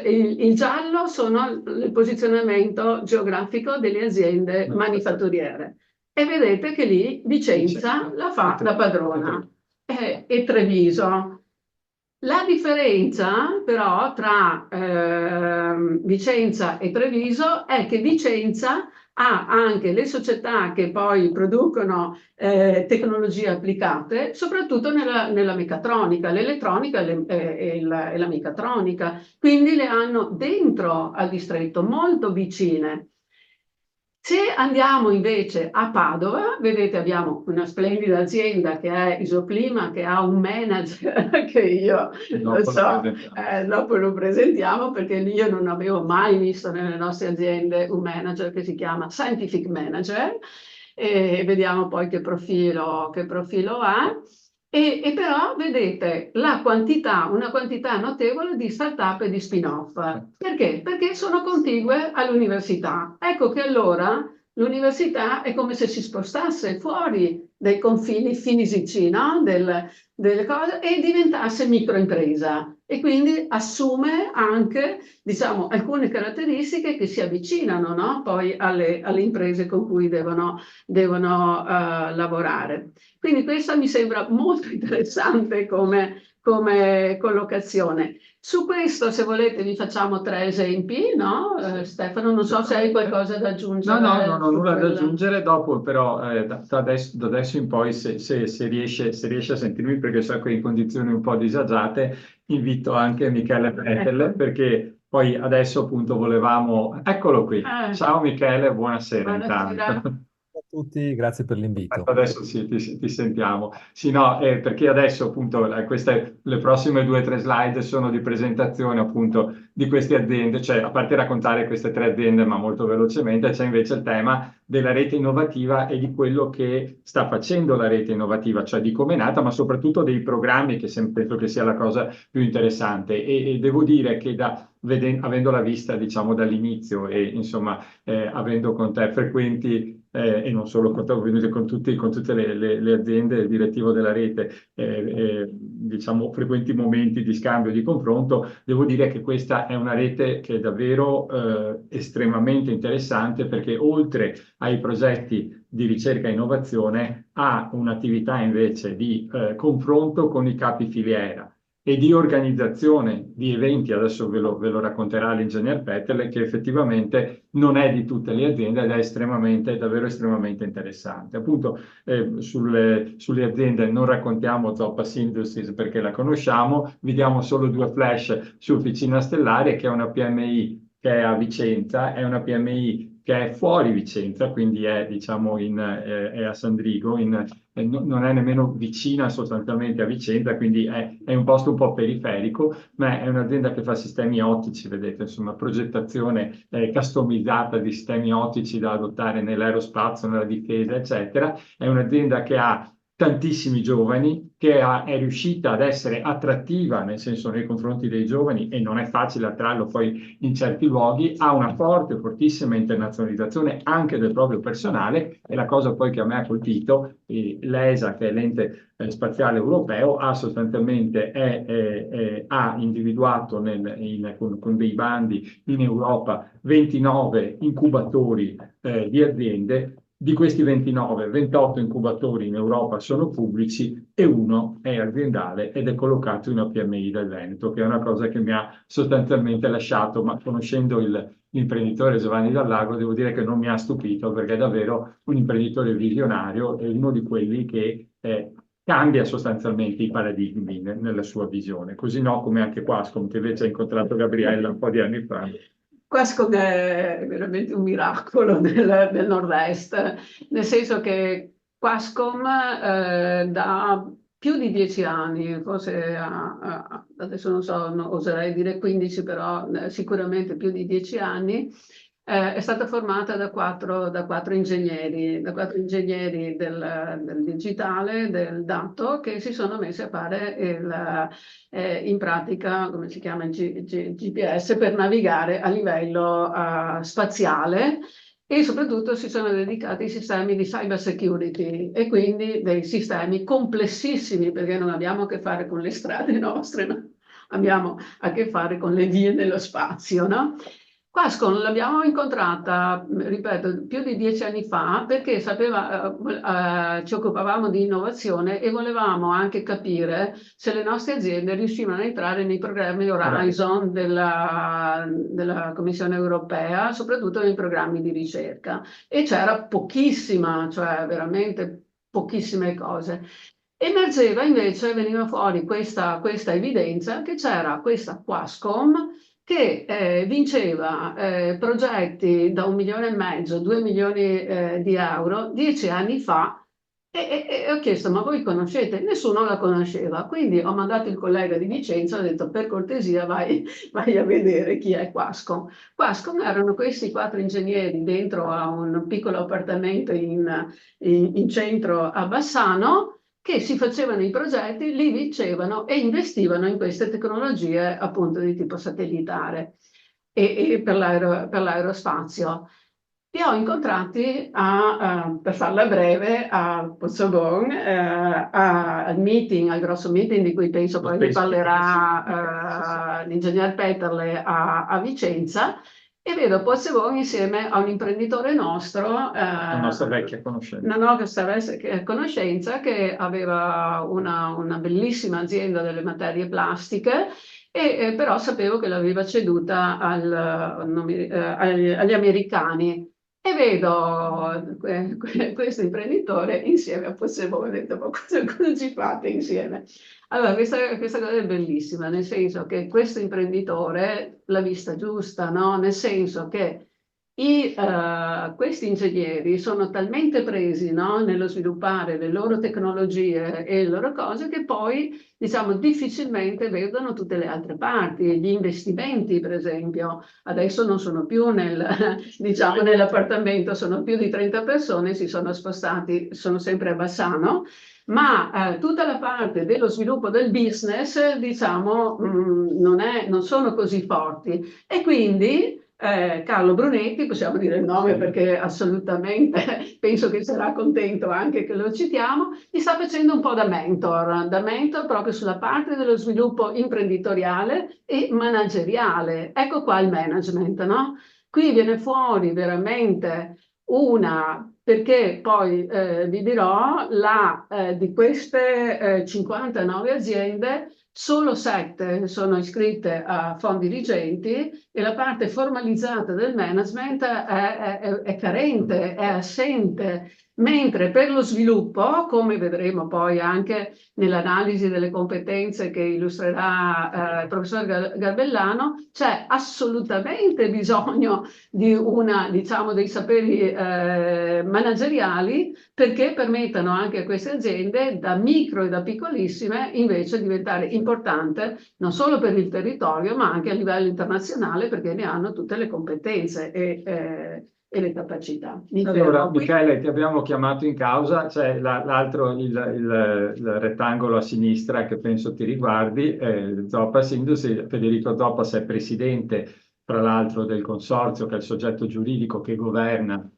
Speaker 4: il giallo sono il posizionamento geografico delle aziende manifatturiere e vedete che lì Vicenza la fa da padrona e Treviso. La differenza però tra Vicenza e Treviso è che Vicenza ha anche le società che poi producono tecnologie applicate, soprattutto nella meccatronica, l'elettronica e la meccatronica, quindi le hanno dentro al distretto, molto vicine. Se andiamo invece a Padova, vedete abbiamo una splendida azienda che è Isoclima, che ha un manager che io non so, dopo lo presentiamo perché io non avevo mai visto nelle nostre aziende un manager che si chiama Scientific Manager, e vediamo poi che profilo ha. E però vedete una quantità notevole di start-up e di spin-off. Perché? Perché sono contigue all'università. Ecco che allora l'università è come se si spostasse fuori dai confini fisici, no? Delle cose e diventasse microimpresa e quindi assume anche, diciamo, alcune caratteristiche che si avvicinano, no? Poi alle imprese con cui devono lavorare. Quindi questa mi sembra molto interessante come collocazione. Su questo, se volete, vi facciamo 3 esempi, no? Stefano, non so se hai qualcosa da aggiungere.
Speaker 1: No, non ho nulla da aggiungere, dopo però da adesso in poi se riesce a sentirmi, perché so che è in condizioni un po' disagiate, invito anche Michele Petel, perché poi adesso appunto volevamo... Eccolo qui. Ciao Michele, buonasera intanto.
Speaker 5: Ciao a tutti, grazie per l'invito.
Speaker 1: Adesso sì, ti sentiamo. Sì, no, perché adesso appunto le prossime 2 o 3 slide sono di presentazione appunto di queste aziende, cioè a parte raccontare queste 3 aziende ma molto velocemente, c'è invece il tema della rete innovativa e di quello che sta facendo la rete innovativa, cioè di come è nata, ma soprattutto dei programmi che penso che sia la cosa più interessante. E devo dire che avendola vista diciamo dall'inizio e insomma avendo con te frequenti e non solo con tutte le aziende, il direttivo della rete, diciamo frequenti momenti di scambio e di confronto, devo dire che questa è una rete che è davvero estremamente interessante perché oltre ai progetti di ricerca e innovazione ha un'attività invece di confronto con i capi filiera e di organizzazione di eventi, adesso ve lo racconterà l'ingegner Petel, che effettivamente non è di tutte le aziende ed è davvero estremamente interessante. Appunto, sulle aziende non raccontiamo Topaz Industries perché la conosciamo, vi diamo solo 2 flash su Officina Stellare, che è una PMI che è a Vicenza, è una PMI che è fuori Vicenza, quindi è, diciamo, è a Sandrigo, non è nemmeno vicina sostanzialmente a Vicenza, quindi è un posto un po' periferico, ma è un'azienda che fa sistemi ottici, vedete, insomma, progettazione customizzata di sistemi ottici da adottare nell'aerospazio, nella difesa, eccetera. È un'azienda che ha tantissimi giovani, che è riuscita ad essere attrattiva, nel senso nei confronti dei giovani, e non è facile attrarlo poi in certi luoghi, ha una fortissima internazionalizzazione anche del proprio personale, e la cosa poi che a me ha colpito, l'ESA, che è l'ente spaziale europeo, ha sostanzialmente ha individuato con dei bandi in Europa 29 incubatori di aziende. Di questi 29, 28 incubatori in Europa sono pubblici e 1 è aziendale ed è collocato in una PMI del Veneto, che è una cosa che mi ha sostanzialmente lasciato, ma conoscendo l'imprenditore Giovanni Dallago, devo dire che non mi ha stupito perché è davvero un imprenditore visionario e uno di quelli che cambia sostanzialmente i paradigmi nella sua visione, così no come anche Quascom, che invece ha incontrato Gabriella un po' di anni fa.
Speaker 4: Quascom è veramente un miracolo del nord-est, nel senso che Quascom da più di 10 anni, forse adesso non so, oserei dire 15, però sicuramente più di 10 anni, è stata formata da quattro ingegneri del digitale, del dato, che si sono messi a fare in pratica, come si chiama, il GPS per navigare a livello spaziale, e soprattutto si sono dedicati ai sistemi di cyber security e quindi dei sistemi complessissimi, perché non abbiamo a che fare con le strade nostre, ma abbiamo a che fare con le vie nello spazio, no? Quascom l'abbiamo incontrata, ripeto, più di 10 anni fa, perché ci occupavamo di innovazione e volevamo anche capire se le nostre aziende riuscivano a entrare nei programmi Horizon della Commissione europea, soprattutto nei programmi di ricerca. E c'era pochissima, cioè veramente pochissime cose. Emergeva invece, veniva fuori questa evidenza che c'era questa Quascom che vinceva progetti da 1,5 milioni, 2 milioni di euro 10 anni fa, e ho chiesto: ma voi conoscete? Nessuno la conosceva, quindi ho mandato il collega di Vicenza, ho detto: per cortesia vai a vedere chi è Quascom. Quascom erano questi 4 ingegneri dentro a un piccolo appartamento in centro a Bassano, che si facevano i progetti, li vincevano e investivano in queste tecnologie appunto di tipo satellitare e per l'aerospazio. Li ho incontrati, per farla breve, a Pozzobon, al grosso meeting di cui penso poi ne parlerà l'ingegner Peterle a Vicenza, e vedo Pozzebon insieme a un imprenditore nostro,
Speaker 1: La nostra vecchia conoscenza.
Speaker 4: una nostra vecchia conoscenza, che aveva una bellissima azienda delle materie plastiche, e però sapevo che l'aveva ceduta agli americani. E vedo questo imprenditore insieme a Pozzebon, ho detto: ma cosa ci fate insieme? Allora, questa cosa è bellissima, nel senso che questo imprenditore l'ha vista giusta, no? Nel senso che questi ingegneri sono talmente presi, no, nello sviluppare le loro tecnologie e le loro cose, che poi, diciamo, difficilmente vedono tutte le altre parti. Gli investimenti, per esempio, adesso non sono più diciamo, nell'appartamento, sono più di 30 persone, si sono spostati, sono sempre a Bassano, ma tutta la parte dello sviluppo del business, diciamo, non sono così forti. E quindi Carlo Brunetti, possiamo dire il nome perché assolutamente penso che sarà contento anche che lo citiamo, gli sta facendo un po' da mentor proprio sulla parte dello sviluppo imprenditoriale e manageriale. Ecco qua il management, no? Qui viene fuori veramente perché poi vi dirò, di queste 59 aziende, solo 7 sono iscritte a fondi dirigenti, e la parte formalizzata del management è carente, è assente, mentre per lo sviluppo, come vedremo poi anche nell'analisi delle competenze che illustrerà il professor Garbellano, c'è assolutamente bisogno di diciamo, dei saperi manageriali, perché permettano anche a queste aziende, da micro e da piccolissime, invece diventare importante non solo per il territorio, ma anche a livello internazionale, perché ne hanno tutte le competenze e le capacità.
Speaker 1: Allora, Michele, ti abbiamo chiamato in causa, c'è l'altro, il rettangolo a sinistra che penso ti riguardi, Zopas Industries. Federico Zopas è presidente, tra l'altro, del consorzio, che è il soggetto giuridico che governa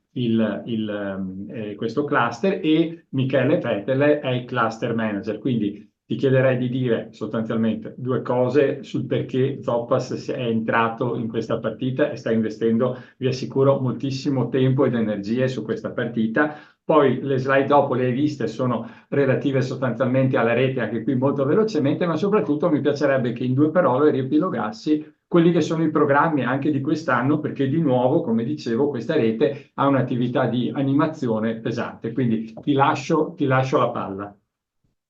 Speaker 1: questo cluster, e Michele Peterle è il cluster manager. Quindi ti chiederei di dire sostanzialmente 2 cose sul perché Zopas è entrato in questa partita e sta investendo, vi assicuro, moltissimo tempo ed energie su questa partita. Poi le slide dopo le hai viste, sono relative sostanzialmente alla rete, anche qui molto velocemente, ma soprattutto mi piacerebbe che in 2 parole riepilogassi quelli che sono i programmi anche di quest'anno, perché di nuovo, come dicevo, questa rete ha un'attività di animazione pesante. Quindi ti lascio la palla.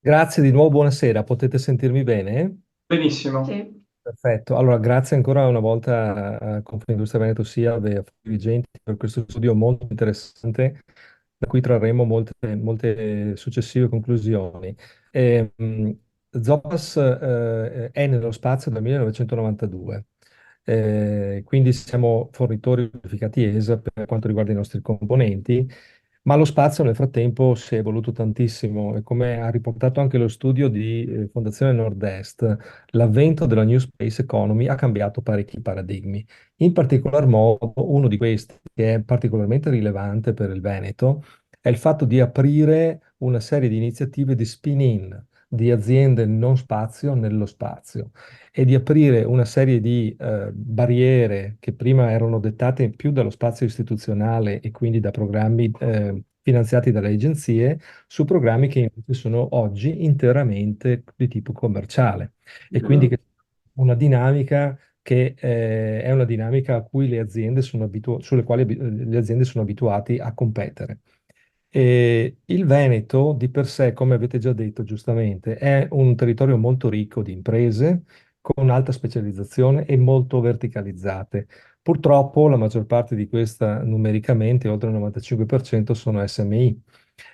Speaker 5: Grazie di nuovo, buonasera. Potete sentirmi bene?
Speaker 1: Benissimo.
Speaker 4: Sì.
Speaker 5: Perfetto. Allora, grazie ancora una volta a Confindustria Veneto SIAV e a Dirigenti per questo studio molto interessante, da cui trarremo molte successive conclusioni. Zopas è nello spazio dal 1992. Quindi siamo fornitori certificati ESA per quanto riguarda i nostri componenti, ma lo spazio nel frattempo si è evoluto tantissimo e come ha riportato anche lo studio di Fondazione Nord-Est, l'avvento della New Space Economy ha cambiato parecchi paradigmi. In particolar modo, uno di questi, che è particolarmente rilevante per il Veneto, è il fatto di aprire una serie di iniziative di spin-in di aziende non spazio nello spazio e di aprire una serie di barriere che prima erano dettate più dallo spazio istituzionale e quindi da programmi finanziati dalle agenzie su programmi che invece sono oggi interamente di tipo commerciale e quindi che una dinamica che è una dinamica a cui le aziende sono sulle quali le aziende sono abituate a competere. E il Veneto di per sé, come avete già detto giustamente, è un territorio molto ricco di imprese con alta specializzazione e molto verticalizzate. Purtroppo la maggior parte di questa numericamente, oltre il 95%, sono SMI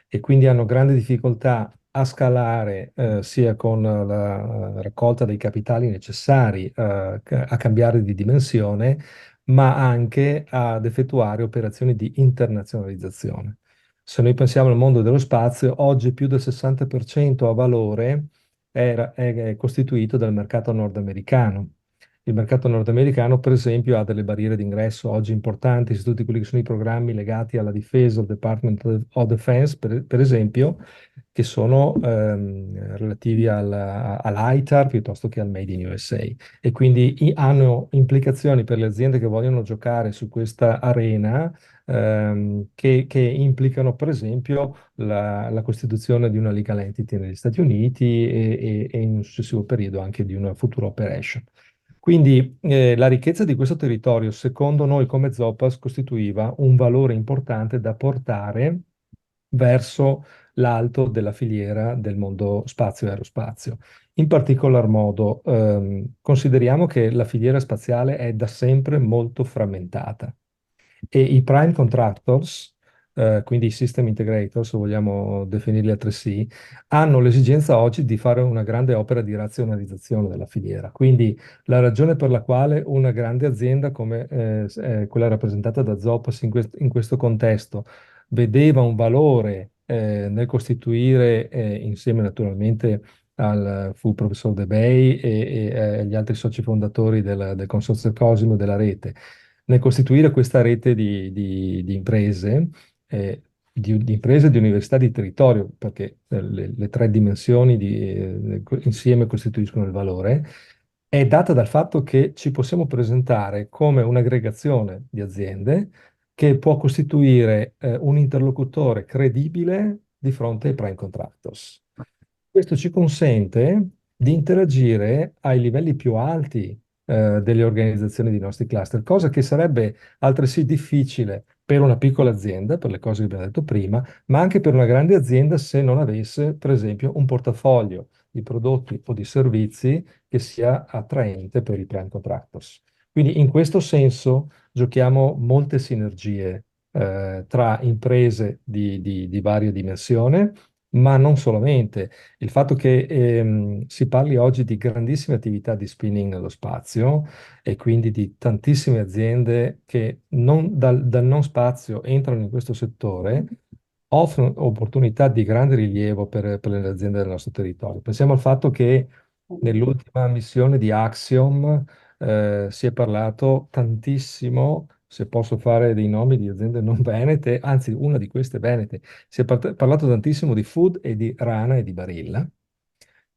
Speaker 5: e quindi hanno grande difficoltà a scalare sia con la raccolta dei capitali necessari a cambiare di dimensione, ma anche ad effettuare operazioni di internazionalizzazione. Se noi pensiamo al mondo dello spazio, oggi più del 60% a valore è costituito dal mercato nordamericano. Il mercato nordamericano, per esempio, ha delle barriere d'ingresso oggi importanti su tutti quelli che sono i programmi legati alla difesa, al Department of Defense, per esempio, che sono relativi all'ITAR piuttosto che al Made in USA. E quindi hanno implicazioni per le aziende che vogliono giocare su questa arena che implicano per esempio la costituzione di una legal entity negli Stati Uniti e in un successivo periodo anche di una futura operation. Quindi la ricchezza di questo territorio, secondo noi come Zopas, costituiva un valore importante da portare verso l'alto della filiera del mondo spazio e aerospazio. In particolar modo, consideriamo che la filiera spaziale è da sempre molto frammentata e i prime contractors, quindi i system integrator, se vogliamo definirli altresì, hanno l'esigenza oggi di fare una grande opera di razionalizzazione della filiera. Quindi la ragione per la quale una grande azienda come quella rappresentata da Zopas in questo contesto vedeva un valore nel costituire, insieme naturalmente fu il professor De Bay e agli altri soci fondatori del Consorzio Cosimo della rete, nel costituire questa rete di imprese, di imprese e di università di territorio, perché le tre dimensioni insieme costituiscono il valore, è data dal fatto che ci possiamo presentare come un'aggregazione di aziende che può costituire un interlocutore credibile di fronte ai prime contractors. Questo ci consente di interagire ai livelli più alti delle organizzazioni dei nostri cluster, cosa che sarebbe altresì difficile per una piccola azienda, per le cose che abbiamo detto prima, ma anche per una grande azienda se non avesse, per esempio, un portafoglio di prodotti o di servizi che sia attraente per i prime contractors. Quindi in questo senso giochiamo molte sinergie tra imprese di varia dimensione, ma non solamente. Il fatto che si parli oggi di grandissime attività di spinning nello spazio e quindi di tantissime aziende che dal non spazio entrano in questo settore, offrono opportunità di grande rilievo per le aziende del nostro territorio. Pensiamo al fatto che nell'ultima missione di Axiom si è parlato tantissimo, se posso fare dei nomi di aziende non venete, anzi una di queste venete, si è parlato tantissimo di Food e di Rana e di Barilla,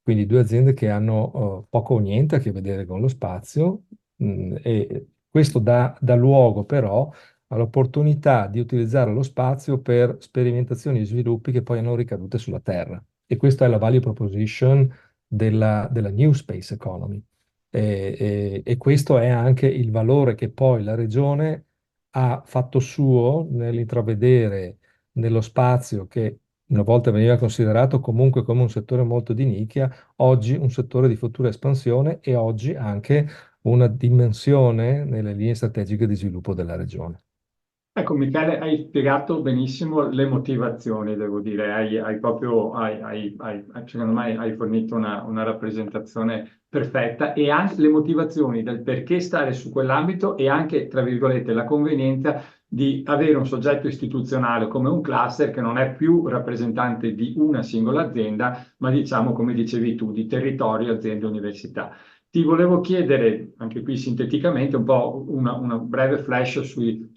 Speaker 5: quindi due aziende che hanno poco o niente a che vedere con lo spazio, e questo dà luogo però all'opportunità di utilizzare lo spazio per sperimentazioni e sviluppi che poi hanno ricadute sulla Terra. E questa è la value proposition della New Space Economy. E questo è anche il valore che poi la regione ha fatto suo nell'intravedere nello spazio che una volta veniva considerato comunque come un settore molto di nicchia, oggi un settore di futura espansione e oggi anche una dimensione nelle linee strategiche di sviluppo della regione.
Speaker 1: Ecco, Michele, hai spiegato benissimo le motivazioni, devo dire, hai proprio, secondo me, hai fornito una rappresentazione perfetta e anche le motivazioni del perché stare su quell'ambito e anche, tra virgolette, la convenienza di avere un soggetto istituzionale come un cluster che non è più rappresentante di una singola azienda, ma diciamo, come dicevi tu, di territorio, aziende, università. Ti volevo chiedere, anche qui sinteticamente, un po' una breve flash sul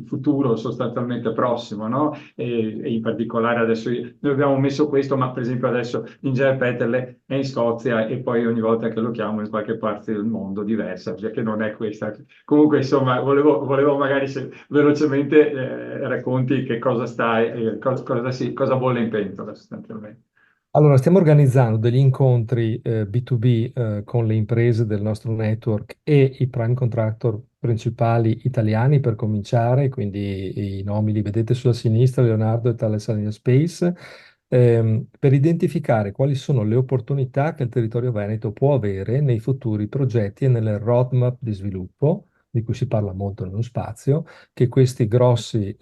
Speaker 1: futuro sostanzialmente prossimo, no? E in particolare adesso noi abbiamo messo questo, ma per esempio adesso Inge Peterle è in Scozia e poi ogni volta che lo chiamo in qualche parte del mondo diversa, perché non è questa. Comunque, insomma, volevo magari se velocemente racconti che cosa stai, cosa bolle in pentola sostanzialmente.
Speaker 5: Allora, stiamo organizzando degli incontri B2B con le imprese del nostro network e i prime contractor principali italiani per cominciare, quindi i nomi li vedete sulla sinistra, Leonardo e Thales Alenia Space, per identificare quali sono le opportunità che il territorio veneto può avere nei futuri progetti e nelle roadmap di sviluppo, di cui si parla molto nello spazio, che questi grossi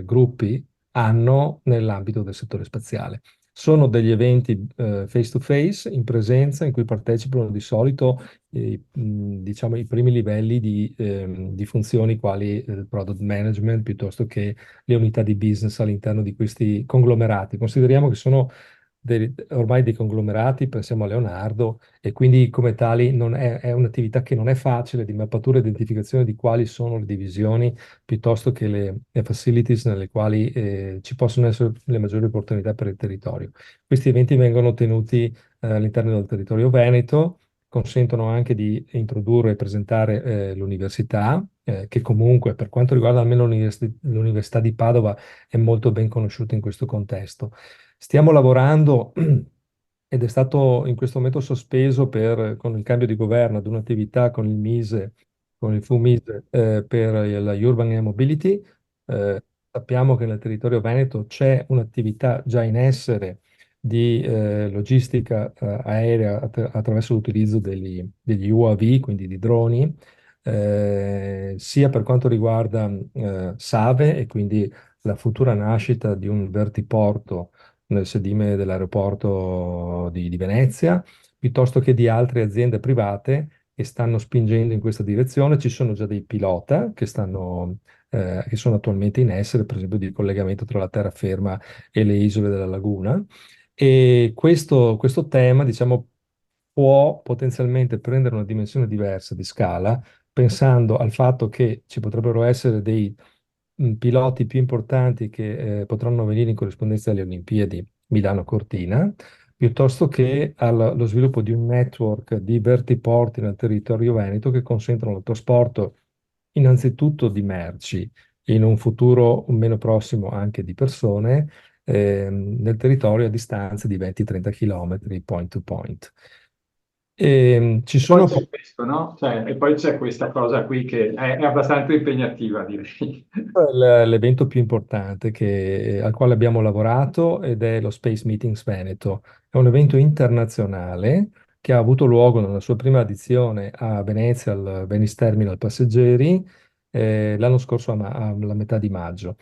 Speaker 5: gruppi hanno nell'ambito del settore spaziale. Sono degli eventi face to face, in presenza, in cui partecipano di solito diciamo, i primi livelli di funzioni quali il product management piuttosto che le unità di business all'interno di questi conglomerati. Consideriamo che sono ormai dei conglomerati, pensiamo a Leonardo, e quindi come tali è un'attività che non è facile di mappatura e identificazione di quali sono le divisioni piuttosto che le facilities nelle quali ci possono essere le maggiori opportunità per il territorio. Questi eventi vengono tenuti all'interno del territorio veneto, consentono anche di introdurre e presentare l'università, che comunque per quanto riguarda almeno l'Università di Padova è molto ben conosciuta in questo contesto. Stiamo lavorando ed è stato in questo momento sospeso con il cambio di governo ad un'attività con il MISE, con il FUMISE, per la Urban Air Mobility. Sappiamo che nel territorio veneto c'è un'attività già in essere di logistica aerea attraverso l'utilizzo degli UAV, quindi di droni, sia per quanto riguarda Save e quindi la futura nascita di un vertiporto nel sedime dell'aeroporto di Venezia, piuttosto che di altre aziende private che stanno spingendo in questa direzione. Ci sono già dei pilota che sono attualmente in essere, per esempio di collegamento tra la terraferma e le isole della laguna. E questo tema, diciamo, può potenzialmente prendere una dimensione diversa di scala, pensando al fatto che ci potrebbero essere dei piloti più importanti che potranno venire in corrispondenza alle Olimpiadi Milano-Cortina, piuttosto che allo sviluppo di un network di vertiporti nel territorio veneto che consentono il trasporto innanzitutto di merci e in un futuro meno prossimo anche di persone nel territorio a distanze di 20-30 km point to point. Ci
Speaker 1: Poi
Speaker 5: sono
Speaker 1: c'è questo, no? E poi c'è questa cosa qui che è abbastanza impegnativa, direi.
Speaker 5: l'evento più importante al quale abbiamo lavorato ed è lo Space Meetings Veneto. È un evento internazionale che ha avuto luogo nella sua prima edizione a Venezia, al Venice Terminal Passeggeri, l'anno scorso alla metà di maggio.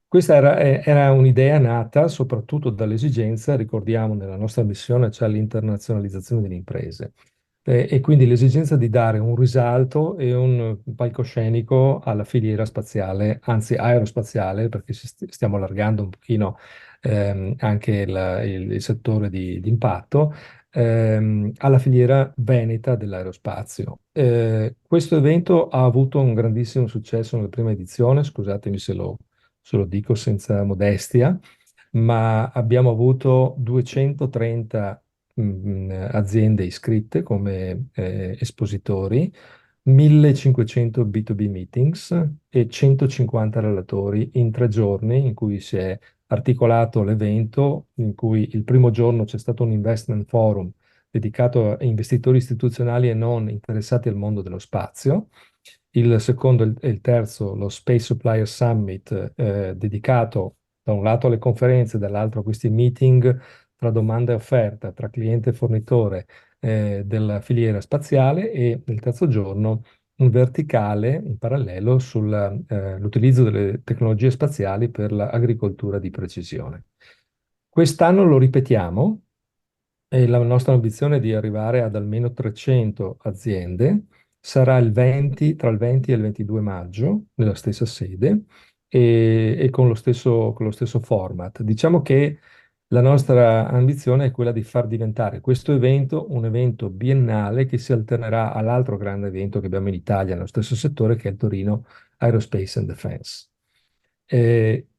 Speaker 5: Questa era un'idea nata soprattutto dall'esigenza, ricordiamo, nella nostra missione, cioè l'internazionalizzazione delle imprese. E quindi l'esigenza di dare un risalto e un palcoscenico alla filiera spaziale, anzi aerospaziale, perché stiamo allargando un pochino anche il settore di impatto, alla filiera veneta dell'aerospazio. Questo evento ha avuto un grandissimo successo nella prima edizione, scusatemi se lo dico senza modestia, ma abbiamo avuto 230 aziende iscritte come espositori, 1500 B2B meetings e 150 relatori in 3 giorni in cui si è articolato l'evento, in cui il primo giorno c'è stato un investment forum dedicato a investitori istituzionali e non interessati al mondo dello spazio. Il secondo e il terzo, lo Space Supplier Summit, dedicato da un lato alle conferenze, dall'altro a questi meeting tra domanda e offerta, tra cliente e fornitore della filiera spaziale, e il terzo giorno un verticale in parallelo sull'utilizzo delle tecnologie spaziali per l'agricoltura di precisione. Quest'anno lo ripetiamo e la nostra ambizione è di arrivare ad almeno 300 aziende. Sarà tra il 20 e il 22 maggio nella stessa sede e con lo stesso format. Diciamo che la nostra ambizione è quella di far diventare questo evento un evento biennale che si alternerà all'altro grande evento che abbiamo in Italia nello stesso settore, che è il Torino Aerospace and Defense.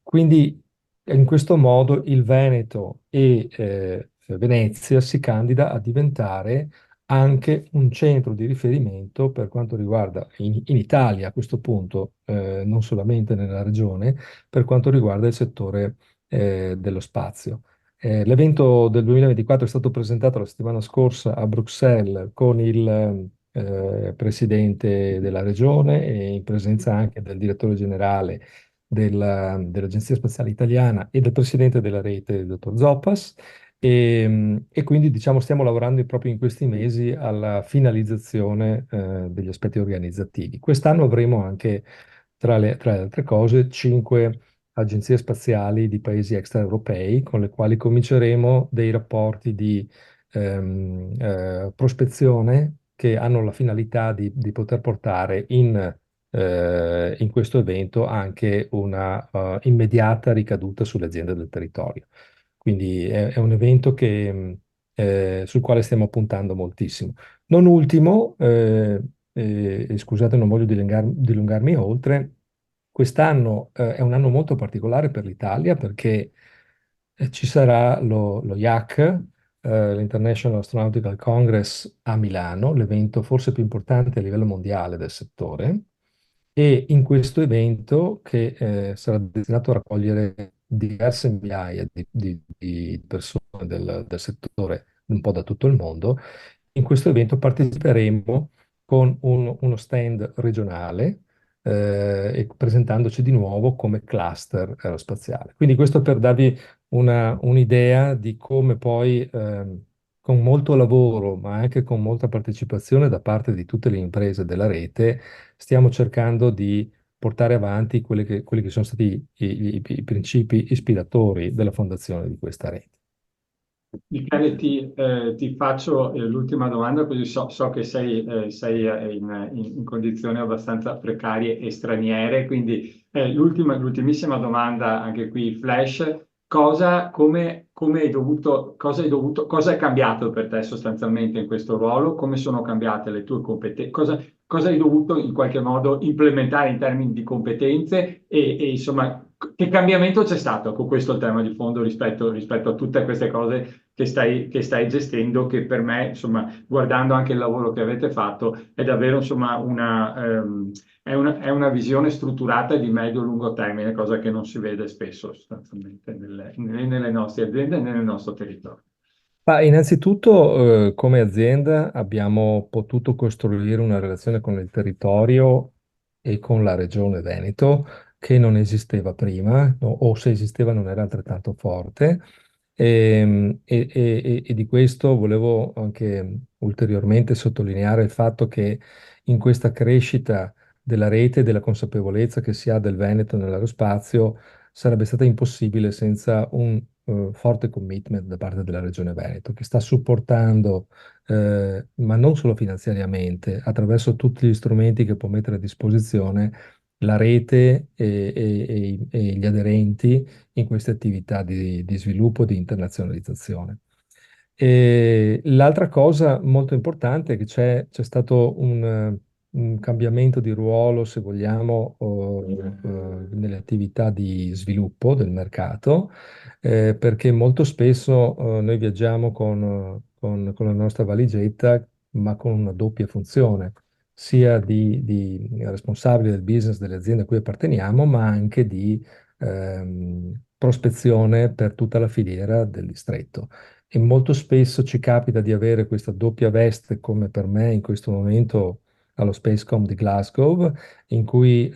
Speaker 5: Quindi in questo modo il Veneto e Venezia si candida a diventare anche un centro di riferimento per quanto riguarda in Italia a questo punto, non solamente nella regione, per quanto riguarda il settore dello spazio. L'evento del 2024 è stato presentato la settimana scorsa a Bruxelles con il presidente della regione e in presenza anche del direttore generale dell'Agenzia Spaziale Italiana e del presidente della rete, il dottor Zoppas. E quindi diciamo stiamo lavorando proprio in questi mesi alla finalizzazione degli aspetti organizzativi. Quest'anno avremo anche, tra le altre cose, 5 agenzie spaziali di paesi extraeuropei con le quali cominceremo dei rapporti di prospezione che hanno la finalità di poter portare in questo evento anche una immediata ricaduta sulle aziende del territorio. Quindi è un evento sul quale stiamo puntando moltissimo. Non ultimo, e scusate, non voglio dilungarmi oltre, quest'anno è un anno molto particolare per l'Italia perché ci sarà lo IAC, l'International Astronautical Congress a Milano, l'evento forse più importante a livello mondiale del settore. E in questo evento, che sarà destinato a raccogliere diverse migliaia di persone del settore un po' da tutto il mondo, in questo evento parteciperemo con uno stand regionale e presentandoci di nuovo come cluster aerospaziale. Quindi questo per darvi un'idea di come poi con molto lavoro, ma anche con molta partecipazione da parte di tutte le imprese della rete, stiamo cercando di portare avanti quelli che sono stati i principi ispiratori della fondazione di questa rete.
Speaker 1: Michele, ti faccio l'ultima domanda, così so che sei in condizioni abbastanza precarie e straniere, quindi l'ultimissima domanda, anche qui flash, cosa è cambiato per te sostanzialmente in questo ruolo? Come sono cambiate le tue competenze? Cosa hai dovuto in qualche modo implementare in termini di competenze insomma, che cambiamento c'è stato con questo tema di fondo rispetto a tutte queste cose che stai gestendo, che per me, insomma, guardando anche il lavoro che avete fatto, è davvero, insomma, è una visione strutturata di medio-lungo termine, cosa che non si vede spesso sostanzialmente nelle nostre aziende e nel nostro territorio.
Speaker 5: Ma innanzitutto, come azienda abbiamo potuto costruire una relazione con il territorio e con la regione Veneto che non esisteva prima, o se esisteva non era altrettanto forte. E di questo volevo anche ulteriormente sottolineare il fatto che in questa crescita della rete e della consapevolezza che si ha del Veneto nell'aerospazio sarebbe stata impossibile senza un forte commitment da parte della Regione Veneto, che sta supportando, ma non solo finanziariamente, attraverso tutti gli strumenti che può mettere a disposizione la rete e gli aderenti in queste attività di sviluppo e di internazionalizzazione. E l'altra cosa molto importante è che c'è stato un cambiamento di ruolo, se vogliamo, nelle attività di sviluppo del mercato, perché molto spesso noi viaggiamo con la nostra valigetta, ma con una doppia funzione, sia di responsabile del business delle aziende a cui apparteniamo, ma anche di prospezione per tutta la filiera del distretto. E molto spesso ci capita di avere questa doppia veste, come per me in questo momento allo Spacecom di Glasgow, in cui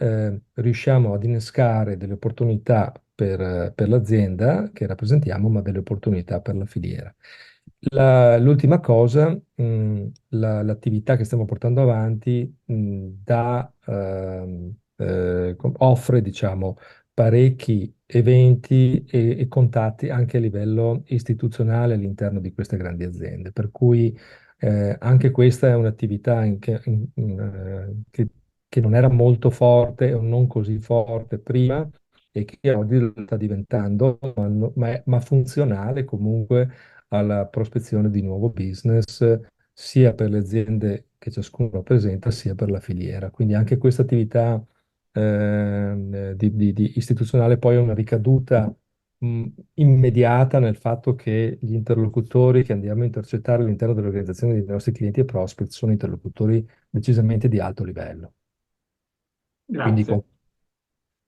Speaker 5: riusciamo ad innescare delle opportunità per l'azienda che rappresentiamo, ma delle opportunità per la filiera. L'ultima cosa, l'attività che stiamo portando avanti offre, diciamo, parecchi eventi e contatti anche a livello istituzionale all'interno di queste grandi aziende, per cui anche questa è un'attività che non era molto forte o non così forte prima e che oggi lo sta diventando, ma funzionale comunque alla prospezione di nuovo business, sia per le aziende che ciascuno rappresenta, sia per la filiera. Quindi anche questa attività di istituzionale poi ha una ricaduta immediata nel fatto che gli interlocutori che andiamo a intercettare all'interno dell'organizzazione dei nostri clienti e prospect sono interlocutori decisamente di alto livello. Quindi
Speaker 1: Grazie.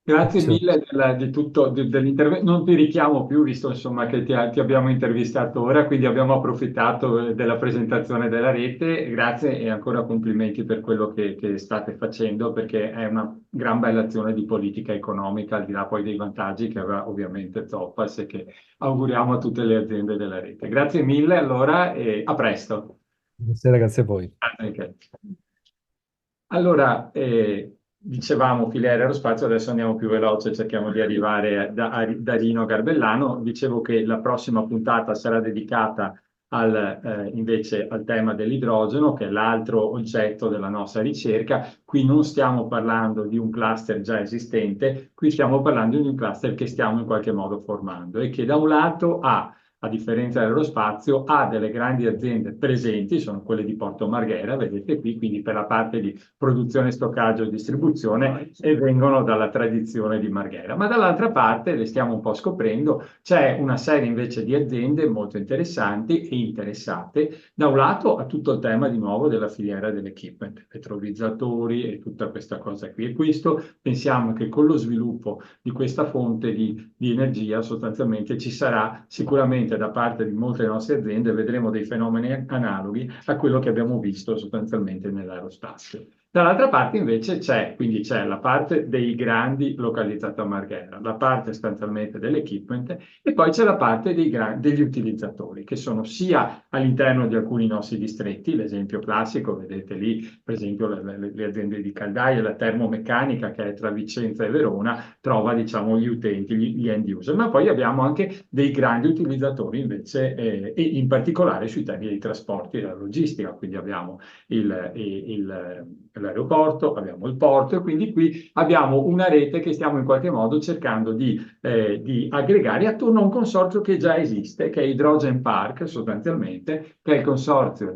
Speaker 1: Grazie mille di tutto, dell'intervento. Non ti richiamo più, visto insomma che ti abbiamo intervistato ora, quindi abbiamo approfittato della presentazione della rete. Grazie e ancora complimenti per quello che state facendo, perché è una gran bella azione di politica economica, al di là poi dei vantaggi che avrà ovviamente Topaz e che auguriamo a tutte le aziende della rete. Grazie mille allora e a presto.
Speaker 5: Buonasera, grazie a voi.
Speaker 1: Ok. Allora, dicevamo filiera aerospazio, adesso andiamo più veloce, cerchiamo di arrivare da Rino Garbellano. Dicevo che la prossima puntata sarà dedicata invece al tema dell'idrogeno, che è l'altro oggetto della nostra ricerca. Qui non stiamo parlando di un cluster già esistente, qui stiamo parlando di un cluster che stiamo in qualche modo formando e che da un lato a differenza dell'aerospazio, ha delle grandi aziende presenti, sono quelle di Porto Marghera, vedete qui, quindi per la parte di produzione, stoccaggio e distribuzione, e vengono dalla tradizione di Marghera. Ma dall'altra parte, le stiamo un po' scoprendo, c'è una serie invece di aziende molto interessanti e interessate, da un lato a tutto il tema di nuovo della filiera dell'equipment, elettrolizzatori e tutta questa cosa qui. E questo pensiamo che con lo sviluppo di questa fonte di energia sostanzialmente ci sarà sicuramente da parte di molte nostre aziende, vedremo dei fenomeni analoghi a quello che abbiamo visto sostanzialmente nell'aerospazio. Dall'altra parte invece quindi c'è la parte dei grandi localizzata a Marghera, la parte sostanzialmente dell'equipment e poi c'è la parte degli utilizzatori che sono sia all'interno di alcuni nostri distretti, l'esempio classico, vedete lì per esempio le aziende di caldaie, la termomeccanica che è tra Vicenza e Verona, trova diciamo gli utenti, gli end user, ma poi abbiamo anche dei grandi utilizzatori invece e in particolare sui temi dei trasporti e della logistica, quindi abbiamo l'aeroporto, abbiamo il porto e quindi qui abbiamo una rete che stiamo in qualche modo cercando di aggregare attorno a un consorzio che già esiste, che è Hydrogen Park sostanzialmente, che è il consorzio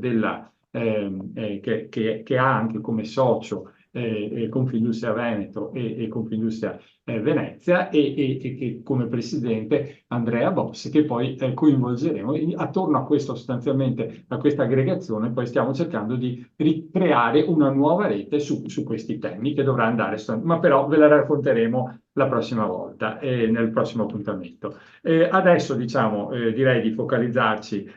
Speaker 1: che ha anche come socio Confindustria Veneto e Confindustria Venezia e che come presidente Andrea Bossi, che poi coinvolgeremo attorno a questo sostanzialmente, a questa aggregazione, poi stiamo cercando di ricreare una nuova rete su questi temi che dovrà andare, ma però ve la racconteremo la prossima volta nel prossimo appuntamento. Adesso diciamo direi di focalizzarci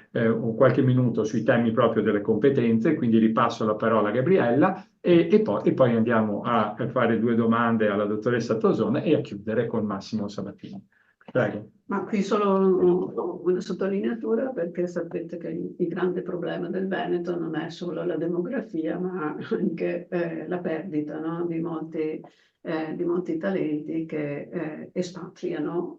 Speaker 1: qualche minuto sui temi proprio delle competenze, quindi ripasso la parola a Gabriella e poi andiamo a fare due domande alla dottoressa Tosone e a chiudere con Massimo Sabatini. Prego.
Speaker 4: Ma qui solo una sottolineatura perché sapete che il grande problema del Veneto non è solo la demografia ma anche la perdita, no? di molti talenti che espatriano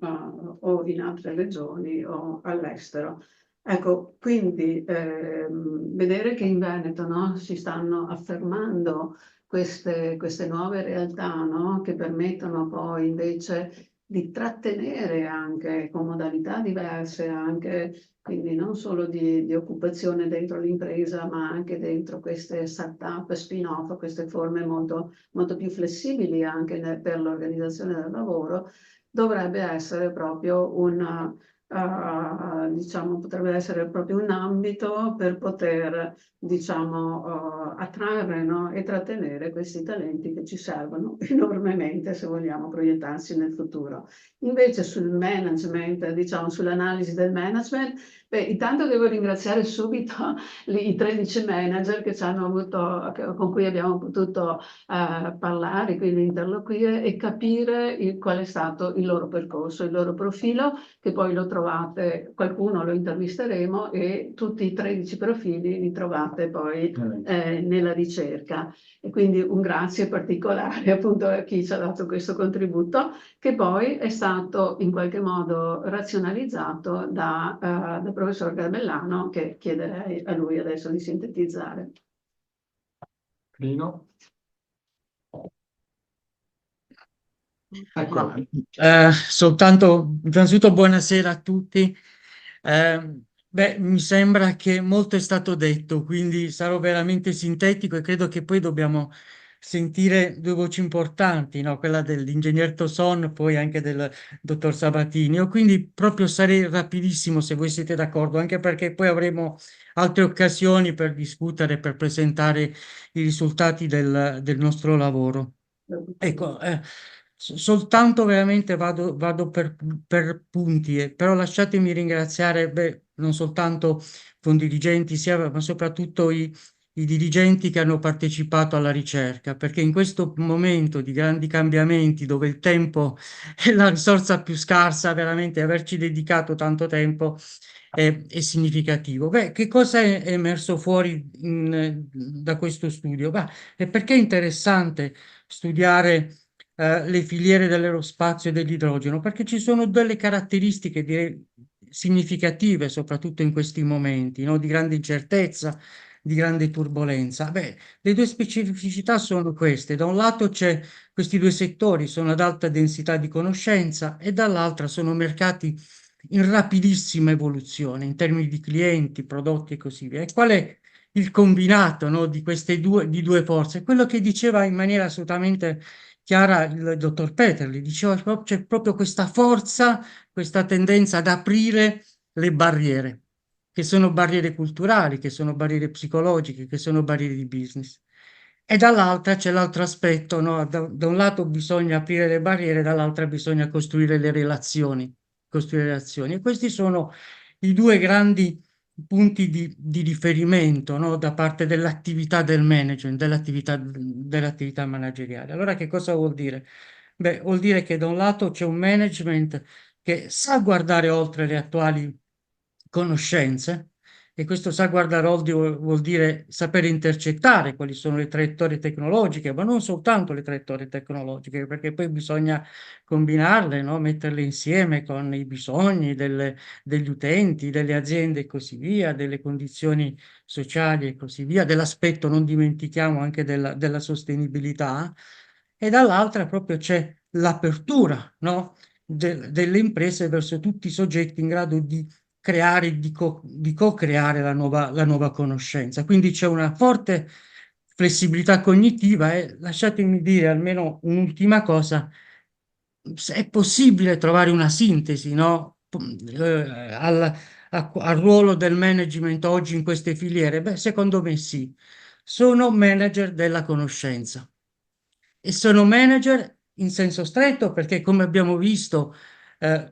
Speaker 4: o in altre regioni o all'estero. Ecco, quindi vedere che in Veneto no, si stanno affermando queste nuove realtà no, che permettono poi invece di trattenere anche con modalità diverse, anche quindi non solo di occupazione dentro l'impresa, ma anche dentro queste start-up, spin-off, queste forme molto, molto più flessibili anche per l'organizzazione del lavoro, dovrebbe essere proprio diciamo, potrebbe essere proprio un ambito per poter, diciamo, attrarre no? e trattenere questi talenti che ci servono enormemente se vogliamo proiettarsi nel futuro. Invece sul management, diciamo, sull'analisi del management, Beh, intanto devo ringraziare subito i 13 manager che ci hanno avuto, con cui abbiamo potuto parlare, quindi interloquire e capire qual è stato il loro percorso, il loro profilo, che poi lo trovate, qualcuno lo intervisteremo e tutti i 13 profili li trovate poi nella ricerca. E quindi un grazie particolare appunto a chi ci ha dato questo contributo, che poi è stato in qualche modo razionalizzato dal professor Garbellano, che chiederei a lui adesso di sintetizzare.
Speaker 1: Lino? Ecco.
Speaker 6: Soltanto, innanzitutto buonasera a tutti. Mi sembra che molto è stato detto, quindi sarò veramente sintetico e credo che poi dobbiamo sentire due voci importanti, no? Quella dell'ingegner Tosson, poi anche del dottor Sabatini. Io quindi proprio sarei rapidissimo se voi siete d'accordo, anche perché poi avremo altre occasioni per discutere, per presentare i risultati del nostro lavoro. Ecco, soltanto veramente vado per punti, però lasciatemi ringraziare non soltanto i dirigenti, ma soprattutto i dirigenti che hanno partecipato alla ricerca, perché in questo momento di grandi cambiamenti, dove il tempo è la risorsa più scarsa, veramente averci dedicato tanto tempo è significativo. Che cosa è emerso fuori da questo studio? È perché è interessante studiare le filiere dell'aerospazio e dell'idrogeno, perché ci sono delle caratteristiche direi significative, soprattutto in questi momenti, no? Di grande incertezza, di grande turbolenza. Le due specificità sono queste. Da un lato c'è questi due settori, sono ad alta densità di conoscenza e dall'altra sono mercati in rapidissima evoluzione in termini di clienti, prodotti e così via. E qual è il combinato, no, di queste due forze? Quello che diceva in maniera assolutamente chiara il dottor Peterli, diceva che c'è proprio questa forza, questa tendenza ad aprire le barriere, che sono barriere culturali, che sono barriere psicologiche, che sono barriere di business. E dall'altra c'è l'altro aspetto, no? Da un lato bisogna aprire le barriere, dall'altra bisogna costruire le relazioni, costruire relazioni. E questi sono i due grandi punti di riferimento, no? Da parte dell'attività del management, dell'attività manageriale. Allora, che cosa vuol dire? Vuol dire che da un lato c'è un management che sa guardare oltre le attuali conoscenze, e questo sa guardare oltre vuol dire sapere intercettare quali sono le traiettorie tecnologiche, ma non soltanto le traiettorie tecnologiche, perché poi bisogna combinarle, no? Metterle insieme con i bisogni degli utenti, delle aziende e così via, delle condizioni sociali e così via, dell'aspetto, non dimentichiamo, anche della sostenibilità, e dall'altra proprio c'è l'apertura, no? Delle imprese verso tutti i soggetti in grado di creare, di co-creare la nuova conoscenza. Quindi c'è una forte flessibilità cognitiva e lasciatemi dire almeno un'ultima cosa, è possibile trovare una sintesi, no? Al ruolo del management oggi in queste filiere? Secondo me sì. Sono manager della conoscenza e sono manager in senso stretto perché, come abbiamo visto,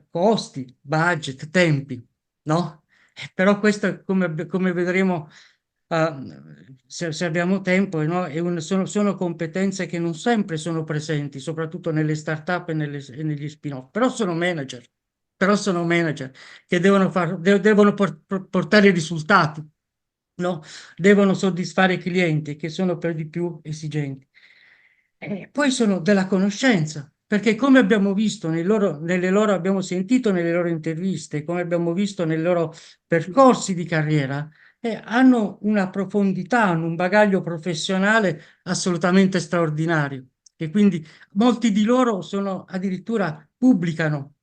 Speaker 6: costi, budget, tempi, no? Però questo, come vedremo, se abbiamo tempo, no? Sono competenze che non sempre sono presenti, soprattutto nelle start-up e negli spin-off, però sono manager che devono portare risultati, no? Devono soddisfare i clienti che sono per di più esigenti. Poi sono della conoscenza, perché come abbiamo visto abbiamo sentito nelle loro interviste, come abbiamo visto nei loro percorsi di carriera, hanno una profondità, hanno un bagaglio professionale assolutamente straordinario. E quindi molti di loro addirittura pubblicano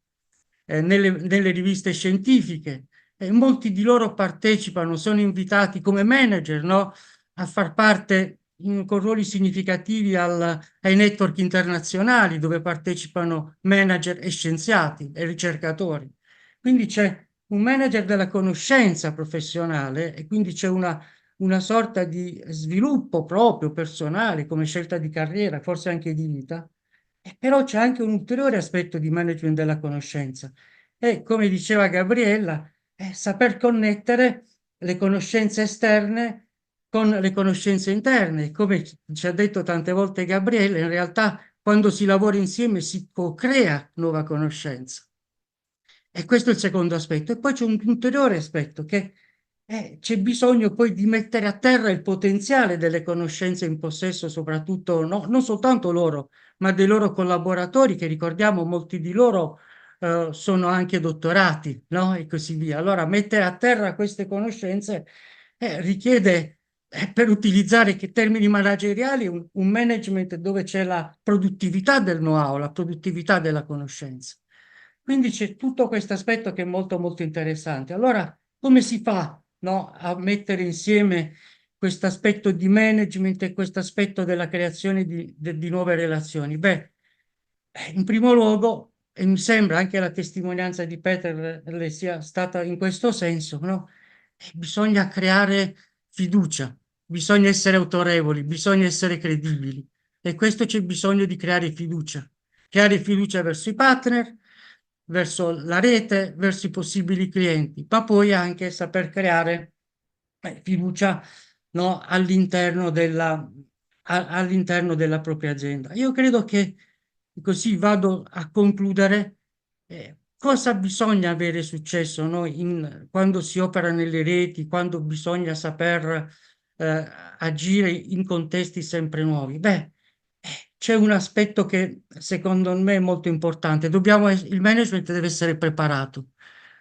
Speaker 6: nelle riviste scientifiche, e molti di loro partecipano, sono invitati come manager, no? A far parte con ruoli significativi ai network internazionali dove partecipano manager e scienziati e ricercatori. Quindi c'è un manager della conoscenza professionale e quindi c'è una sorta di sviluppo proprio personale come scelta di carriera, forse anche di vita. Però c'è anche un ulteriore aspetto di management della conoscenza. E come diceva Gabriella, è saper connettere le conoscenze esterne con le conoscenze interne. Come ci ha detto tante volte Gabriele, in realtà quando si lavora insieme si co-crea nuova conoscenza. E questo è il secondo aspetto. E poi c'è un ulteriore aspetto che c'è bisogno poi di mettere a terra il potenziale delle conoscenze in possesso, soprattutto non soltanto loro, ma dei loro collaboratori, che ricordiamo molti di loro sono anche dottorati, no? E così via. Allora, mettere a terra queste conoscenze richiede, per utilizzare che termini manageriali, un management dove c'è la produttività del know-how, la produttività della conoscenza. Quindi c'è tutto questo aspetto che è molto molto interessante. Allora, come si fa, no, a mettere insieme questo aspetto di management e questo aspetto della creazione di nuove relazioni? Beh, in primo luogo, e mi sembra anche la testimonianza di Peter le sia stata in questo senso, no? Bisogna creare fiducia, bisogna essere autorevoli, bisogna essere credibili. E questo c'è bisogno di creare fiducia verso i partner, verso la rete, verso i possibili clienti, ma poi anche saper creare fiducia, no, all'interno della propria azienda. Io credo che, così vado a concludere, cosa bisogna avere successo, no, quando si opera nelle reti, quando bisogna saper agire in contesti sempre nuovi. Beh, c'è un aspetto che secondo me è molto importante. Il management deve essere preparato,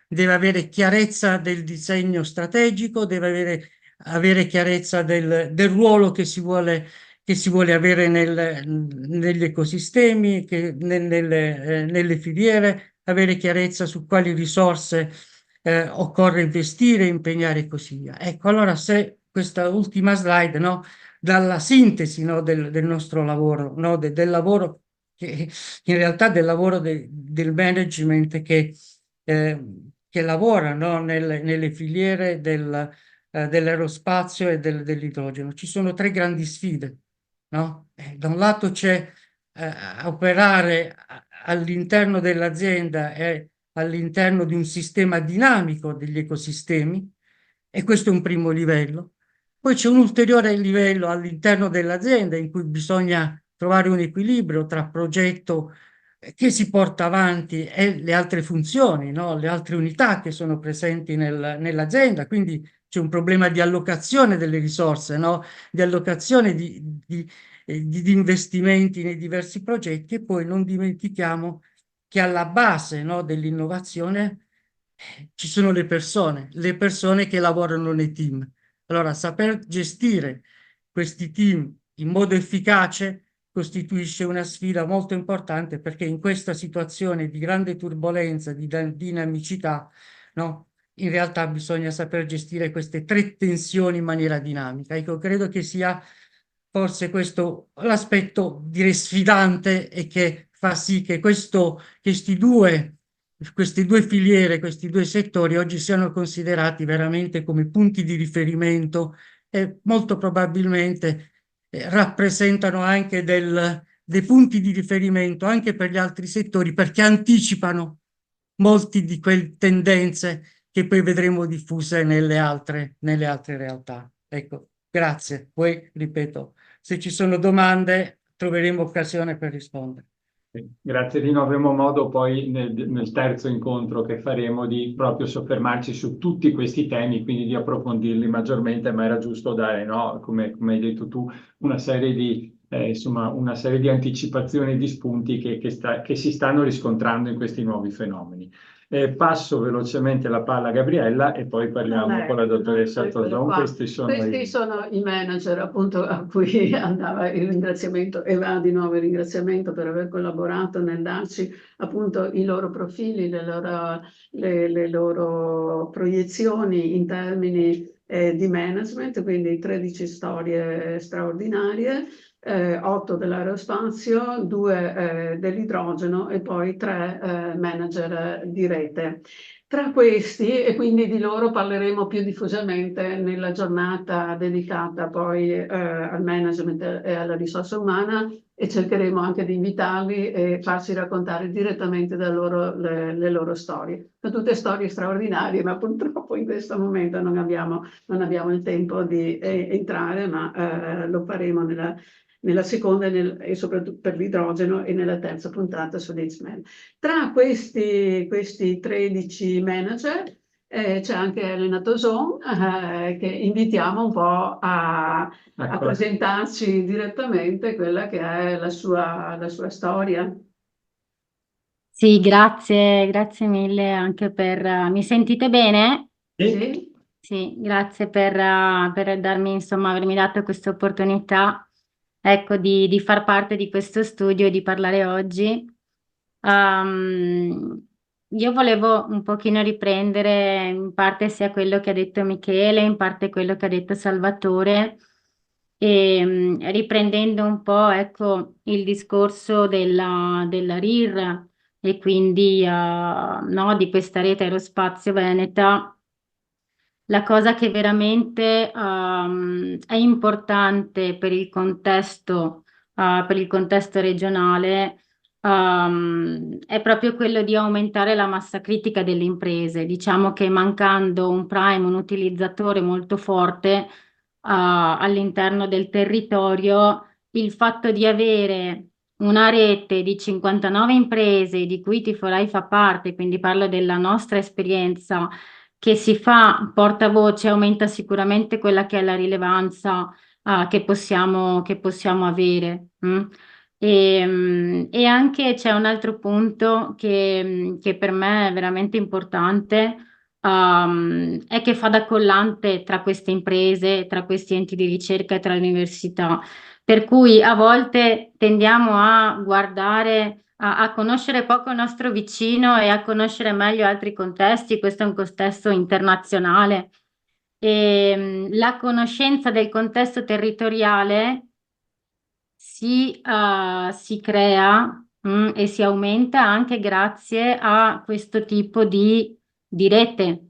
Speaker 6: deve avere chiarezza del disegno strategico, deve avere chiarezza del ruolo che si vuole avere negli ecosistemi, nelle filiere, avere chiarezza su quali risorse occorre investire, impegnare e così via. Ecco, allora se questa ultima slide, no, dalla sintesi, no, del nostro lavoro, no, del lavoro che in realtà del lavoro del management che lavora, no, nelle filiere dell'aerospazio e dell'idrogeno. Ci sono tre grandi sfide, no? Da un lato c'è operare all'interno dell'azienda e all'interno di un sistema dinamico degli ecosistemi, e questo è un primo livello. Poi c'è un ulteriore livello all'interno dell'azienda in cui bisogna trovare un equilibrio tra progetto che si porta avanti e le altre funzioni, no? Le altre unità che sono presenti nell'azienda. Quindi c'è un problema di allocazione delle risorse, no? Di allocazione di investimenti nei diversi progetti, e poi non dimentichiamo che alla base, no, dell'innovazione ci sono le persone che lavorano nei team. Allora, saper gestire questi team in modo efficace costituisce una sfida molto importante, perché in questa situazione di grande turbolenza, di dinamicità, no, in realtà bisogna saper gestire queste tre tensioni in maniera dinamica. Ecco, credo che sia forse questo l'aspetto, direi, sfidante, e che fa sì che queste due filiere, questi due settori oggi siano considerati veramente come punti di riferimento, e molto probabilmente rappresentano anche dei punti di riferimento anche per gli altri settori, perché anticipano molti di quelle tendenze che poi vedremo diffuse nelle altre realtà. Ecco, grazie. Poi, ripeto, se ci sono domande troveremo occasione per rispondere.
Speaker 1: Grazie Dino, avremo modo poi nel terzo incontro che faremo di proprio soffermarci su tutti questi temi, quindi di approfondirli maggiormente, ma era giusto dare, no, come hai detto tu, una serie di anticipazioni e di spunti che si stanno riscontrando in questi nuovi fenomeni. Passo velocemente la palla a Gabriella e poi parliamo con la dottoressa Tordon. Questi
Speaker 4: sono i manager, appunto, a cui andava il ringraziamento, e va di nuovo il ringraziamento per aver collaborato nel darci appunto i loro profili, le loro proiezioni in termini di management, quindi 13 storie straordinarie. 8 dell'aerospazio, 2 dell'idrogeno e poi 3 manager di rete. Tra questi, e quindi di loro parleremo più diffusamente nella giornata dedicata poi al management e alla risorsa umana, e cercheremo anche di invitarli e farsi raccontare direttamente da loro le loro storie. Sono tutte storie straordinarie, ma purtroppo in questo momento non abbiamo il tempo di entrare, ma lo faremo nella seconda e soprattutto per l'idrogeno e nella terza puntata sull'X-Men. Tra questi 13 manager c'è anche Elena Toson, che invitiamo un po' a presentarci direttamente quella che è la sua storia.
Speaker 7: Sì, grazie mille anche mi sentite bene?
Speaker 4: Sì?
Speaker 7: Sì, grazie per darmi, insomma, avermi dato questa opportunità, ecco, di far parte di questo studio e di parlare oggi. Io volevo un pochino riprendere in parte sia quello che ha detto Michele, in parte quello che ha detto Salvatore, e riprendendo un po', ecco, il discorso della RIR e quindi no, di questa rete aerospazio veneta. La cosa che veramente è importante per il contesto regionale, è proprio quello di aumentare la massa critica delle imprese. Diciamo che mancando un prime, un utilizzatore molto forte all'interno del territorio, il fatto di avere una rete di 59 imprese di cui T4i fa parte, quindi parlo della nostra esperienza, che si fa portavoce, aumenta sicuramente quella che è la rilevanza che possiamo avere. E anche c'è un altro punto che per me è veramente importante, è che fa da collante tra queste imprese, tra questi enti di ricerca e tra le università. Per cui a volte tendiamo a guardare, a conoscere poco il nostro vicino e a conoscere meglio altri contesti. Questo è un contesto internazionale. E la conoscenza del contesto territoriale si crea e si aumenta anche grazie a questo tipo di rete.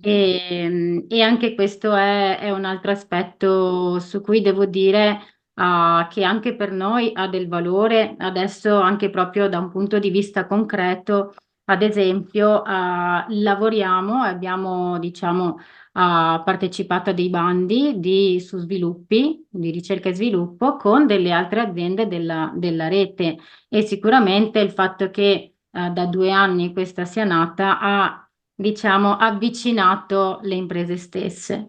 Speaker 7: E anche questo è un altro aspetto su cui devo dire che anche per noi ha del valore, adesso anche proprio da un punto di vista concreto. Ad esempio, lavoriamo, abbiamo diciamo partecipato a dei bandi su sviluppi, di ricerca e sviluppo con delle altre aziende della rete, e sicuramente il fatto che da 2 anni questa sia nata ha, diciamo, avvicinato le imprese stesse.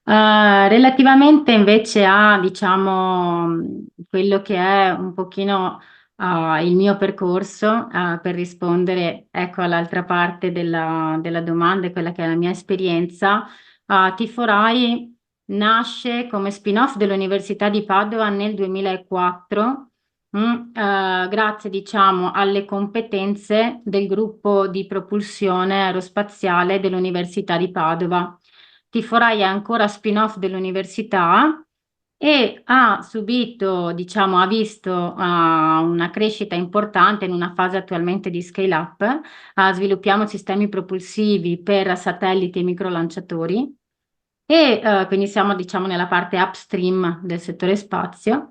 Speaker 7: Relativamente invece a, diciamo, quello che è un pochino il mio percorso, per rispondere, ecco, all'altra parte della domanda, quella che è la mia esperienza, T4i nasce come spin-off dell'Università di Padova nel 2004, grazie, diciamo, alle competenze del gruppo di propulsione aerospaziale dell'Università di Padova. T4i è ancora spin-off dell'università e ha subito, diciamo, ha visto una crescita importante in una fase attualmente di scale up. Sviluppiamo sistemi propulsivi per satelliti e microlanciatori e quindi siamo, diciamo, nella parte upstream del settore spazio.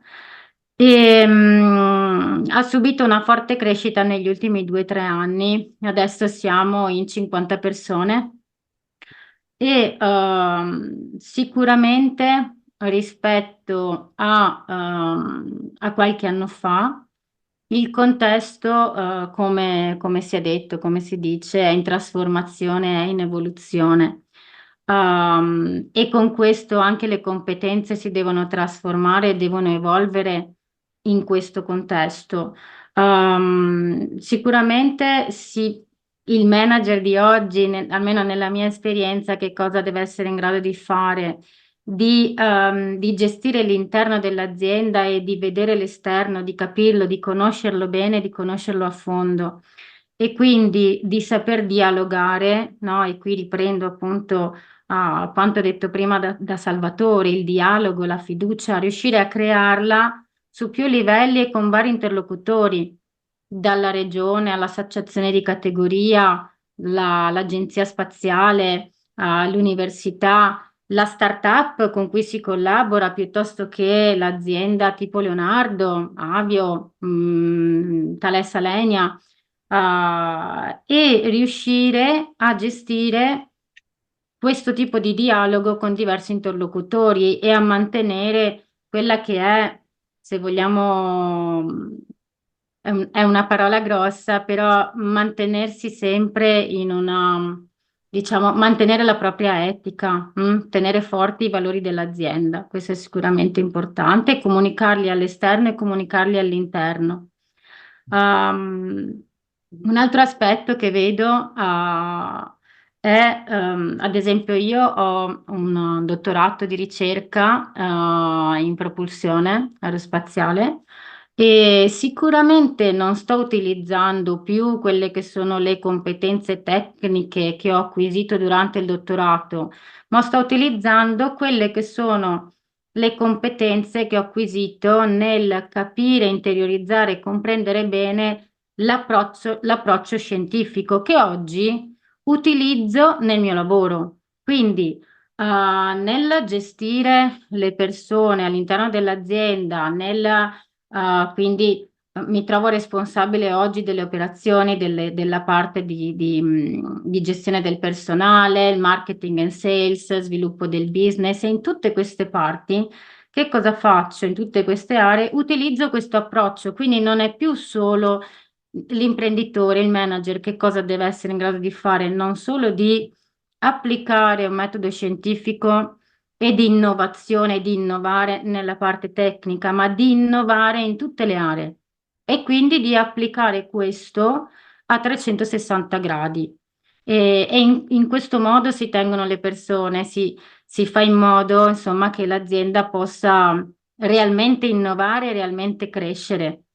Speaker 7: E ha subito una forte crescita negli ultimi 2 o 3 anni. Adesso siamo in 50 persone. E sicuramente rispetto a qualche anno fa, il contesto, come si è detto, come si dice, è in trasformazione, è in evoluzione. E con questo anche le competenze si devono trasformare e devono evolvere in questo contesto. Sicuramente il manager di oggi, almeno nella mia esperienza, che cosa deve essere in grado di fare? Di gestire l'interno dell'azienda e di vedere l'esterno, di capirlo, di conoscerlo bene, di conoscerlo a fondo, e quindi di saper dialogare, no? E qui riprendo appunto quanto detto prima da Salvatore, il dialogo, la fiducia, riuscire a crearla su più livelli e con vari interlocutori, dalla regione all'associazione di categoria, l'agenzia spaziale, l'università, la startup con cui si collabora, piuttosto che l'azienda tipo Leonardo, Avio, Thales Alenia, e riuscire a gestire questo tipo di dialogo con diversi interlocutori e a mantenere quella che è, se vogliamo, è una parola grossa, però mantenersi sempre in una, diciamo, mantenere la propria etica, tenere forti i valori dell'azienda. Questo è sicuramente importante, comunicarli all'esterno e comunicarli all'interno. Un altro aspetto che vedo, è, ad esempio, io ho un dottorato di ricerca, in propulsione aerospaziale e sicuramente non sto utilizzando più quelle che sono le competenze tecniche che ho acquisito durante il dottorato, ma sto utilizzando quelle che sono le competenze che ho acquisito nel capire, interiorizzare e comprendere bene l'approccio scientifico che oggi utilizzo nel mio lavoro. Quindi, nel gestire le persone all'interno dell'azienda, quindi mi trovo responsabile oggi delle operazioni, della parte di gestione del personale, il marketing and sales, sviluppo del business, e in tutte queste parti, che cosa faccio in tutte queste aree? Utilizzo questo approccio, quindi non è più solo l'imprenditore, il manager, che cosa deve essere in grado di fare, non solo di applicare un metodo scientifico e di innovazione, di innovare nella parte tecnica, ma di innovare in tutte le aree e quindi di applicare questo a 360 gradi. E in questo modo si tengono le persone, si fa in modo, insomma, che l'azienda possa realmente innovare, realmente crescere,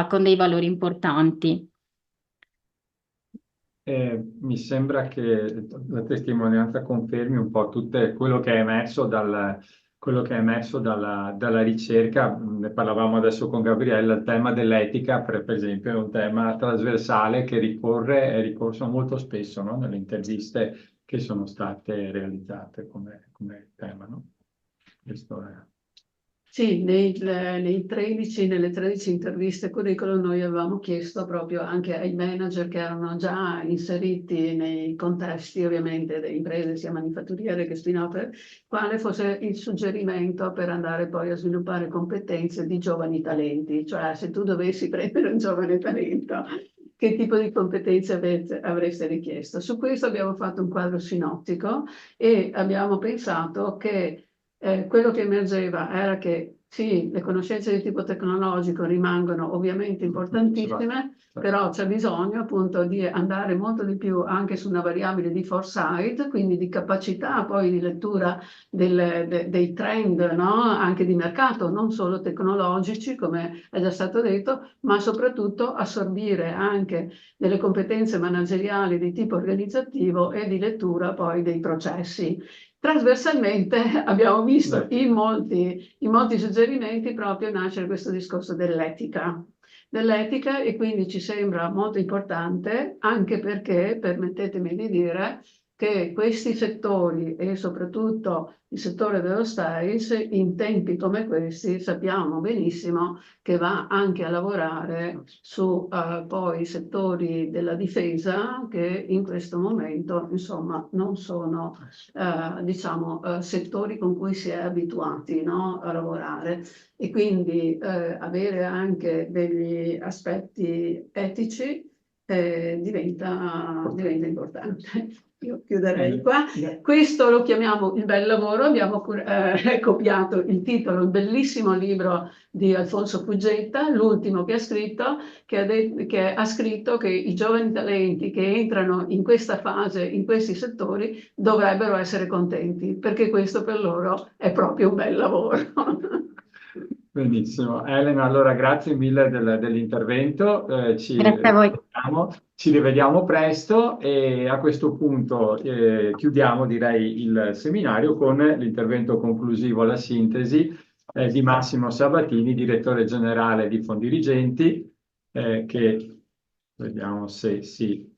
Speaker 7: con dei valori importanti.
Speaker 1: Mi sembra che la testimonianza confermi un po' tutto quello che è emerso dalla ricerca. Ne parlavamo adesso con Gabriella, il tema dell'etica, per esempio, è un tema trasversale che è ricorso molto spesso, no? Nelle interviste che sono state realizzate come tema, no? Questo è.
Speaker 4: Sì, nelle 13 interviste curriculum noi avevamo chiesto proprio anche ai manager che erano già inseriti nei contesti ovviamente delle imprese sia manifatturiere che spin-off, quale fosse il suggerimento per andare poi a sviluppare competenze di giovani talenti, cioè se tu dovessi prendere un giovane talento, che tipo di competenze avreste richiesto. Su questo abbiamo fatto un quadro sinottico e abbiamo pensato che quello che emergeva era che sì, le conoscenze di tipo tecnologico rimangono ovviamente importantissime, però c'è bisogno appunto di andare molto di più anche su una variabile di foresight, quindi di capacità poi di lettura dei trend, no? Anche di mercato, non solo tecnologici, come è già stato detto, ma soprattutto assorbire anche delle competenze manageriali di tipo organizzativo e di lettura poi dei processi. Trasversalmente abbiamo visto in molti suggerimenti proprio nascere questo discorso dell'etica e quindi ci sembra molto importante anche perché, permettetemi di dire, che questi settori e soprattutto il settore dello space in tempi come questi sappiamo benissimo che va anche a lavorare su poi settori della difesa che in questo momento insomma non sono diciamo settori con cui si è abituati, no, a lavorare e quindi avere anche degli aspetti etici diventa importante. Io chiuderei qua. Questo lo chiamiamo il bel lavoro. Abbiamo copiato il titolo, il bellissimo libro di Alfonso Fuggetta, l'ultimo che ha scritto, che ha scritto che i giovani talenti che entrano in questa fase, in questi settori, dovrebbero essere contenti, perché questo per loro è proprio un bel lavoro.
Speaker 1: Benissimo. Elena, allora grazie mille dell'intervento.
Speaker 7: Grazie a voi.
Speaker 1: ci rivediamo presto e a questo punto chiudiamo, direi, il seminario con l'intervento conclusivo, la sintesi di Massimo Sabatini, direttore generale di Fondirigenti, che vediamo se si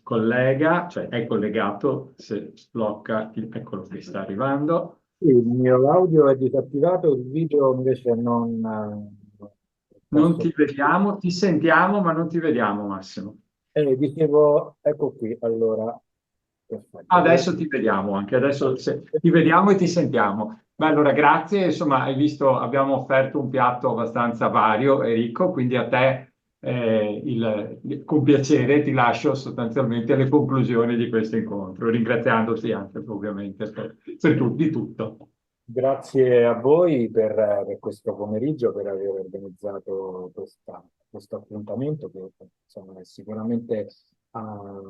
Speaker 1: collega, cioè è collegato, se sblocca, eccolo che sta arrivando.
Speaker 8: Sì, il mio audio è disattivato, il video invece non
Speaker 1: Non
Speaker 8: posso.
Speaker 1: ti vediamo, ti sentiamo, ma non ti vediamo, Massimo.
Speaker 8: Dicevo, ecco qui, allora, perfetto.
Speaker 1: Adesso ti vediamo anche, adesso ti vediamo e ti sentiamo. Beh, allora grazie, insomma, hai visto, abbiamo offerto un piatto abbastanza vario e ricco, quindi a te con piacere ti lascio sostanzialmente alle conclusioni di questo incontro, ringraziandoti anche ovviamente di tutto.
Speaker 8: Grazie a voi per questo pomeriggio, per aver organizzato questo appuntamento che insomma, è sicuramente ha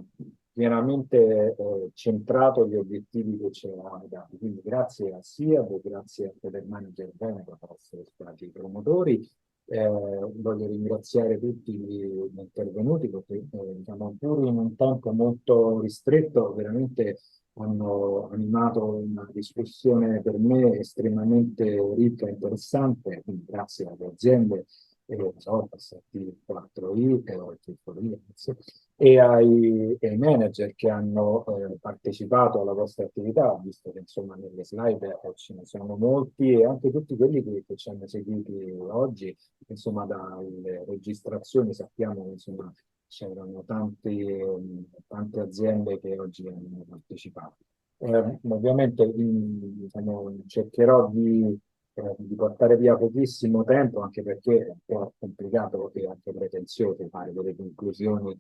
Speaker 8: pienamente centrato gli obiettivi che ci eravamo dati. Quindi grazie a SIAB, grazie a Federmanager Veneto per essere stati i promotori. Voglio ringraziare tutti gli intervenuti perché diciamo, pur in un tempo molto ristretto, veramente hanno animato una discussione per me estremamente ricca e interessante, quindi grazie alle aziende, passati 4i, e ai manager che hanno partecipato alla vostra attività, visto che insomma nelle slide ce ne sono molti, e anche tutti quelli che ci hanno seguiti oggi, insomma dalle registrazioni sappiamo che insomma c'erano tante aziende che oggi hanno partecipato. Ovviamente diciamo, cercherò di portare via pochissimo tempo, anche perché è un po' complicato e anche pretenzioso fare delle conclusioni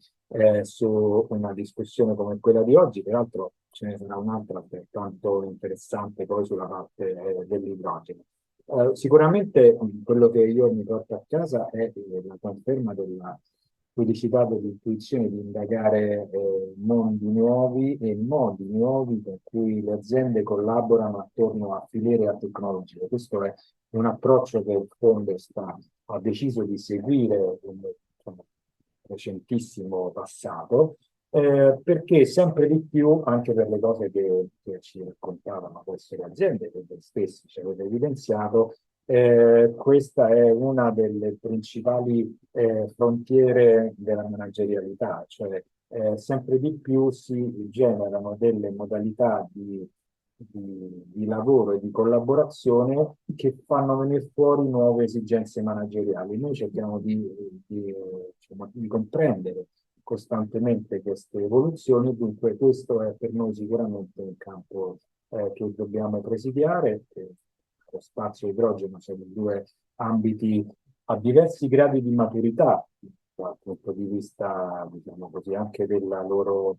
Speaker 8: su una discussione come quella di oggi. Peraltro ce ne sarà un'altra altrettanto interessante poi sulla parte dell'idrogeno. Sicuramente quello che io mi porto a casa è la conferma della felicità dell'intuizione di indagare mondi nuovi e modi nuovi con cui le aziende collaborano attorno a filiere a tecnologie. Questo è un approccio che il fondo ha deciso di seguire nel recentissimo passato, perché sempre di più, anche per le cose che ci raccontavano queste aziende, che voi stessi ci avete evidenziato, questa è una delle principali frontiere della managerialità, cioè sempre di più si generano delle modalità di lavoro e di collaborazione che fanno venire fuori nuove esigenze manageriali. Noi cerchiamo diciamo, di comprendere costantemente queste evoluzioni, dunque questo è per noi sicuramente un campo che dobbiamo presidiare. Lo spazio e idrogeno sono due ambiti a diversi gradi di maturità dal punto di vista, diciamo così, anche del loro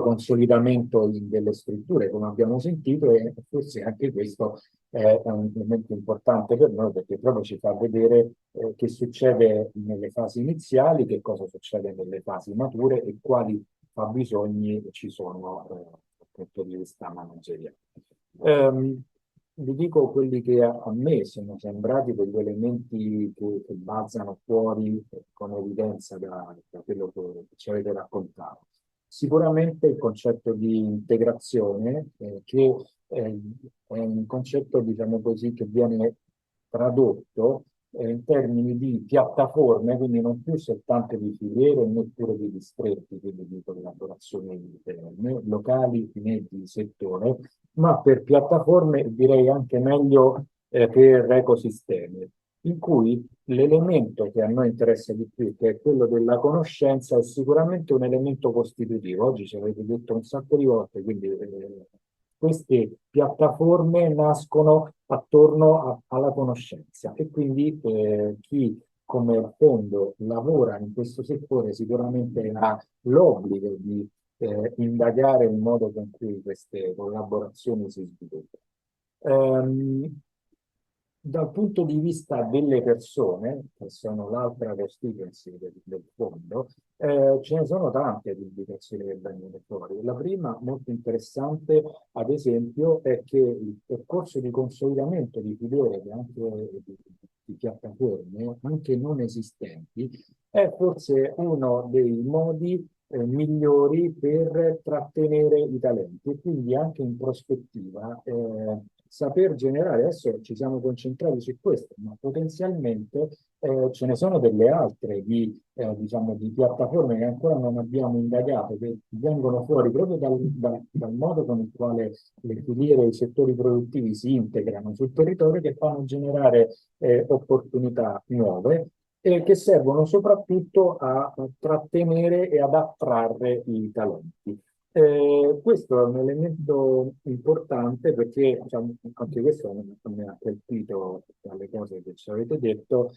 Speaker 8: consolidamento in delle strutture, come abbiamo sentito, e forse anche questo è un elemento importante per noi perché proprio ci fa vedere che succede nelle fasi iniziali, che cosa succede nelle fasi mature e quali fabbisogni ci sono dal punto di vista manageriale. Vi dico quelli che a me sono sembrati degli elementi che balzano fuori con evidenza da quello che ci avete raccontato. Sicuramente il concetto di integrazione, che è un concetto, diciamo così, che viene tradotto in termini di piattaforme, quindi non più soltanto di filiere, neppure di distretti, quindi di collaborazioni né locali né di settore, ma per piattaforme, direi anche meglio per ecosistemi, in cui l'elemento che a noi interessa di più, che è quello della conoscenza, è sicuramente un elemento costitutivo. Oggi ci avete detto un sacco di volte, quindi queste piattaforme nascono attorno alla conoscenza e quindi chi come fondo lavora in questo settore sicuramente ha l'obbligo di indagare il modo con cui queste collaborazioni si sviluppano. Dal punto di vista delle persone, che sono l'altra constituency del fondo, ce ne sono tante di indicazioni che vengono fuori. La prima, molto interessante, ad esempio, è che il percorso di consolidamento di filiere che anche talenti, piattaforme, anche non esistenti, è forse uno dei modi migliori per trattenere i talenti e quindi anche in prospettiva saper generare, adesso ci siamo concentrati su questo, ma potenzialmente ce ne sono delle altre diciamo, di piattaforme che ancora non abbiamo indagato, che vengono fuori proprio dal modo con il quale le filiere e i settori produttivi si integrano sul territorio, che fanno generare opportunità nuove e che servono soprattutto a trattenere e ad attrarre i talenti. Questo è un elemento importante perché diciamo, anche questo mi ha colpito dalle cose che ci avete detto,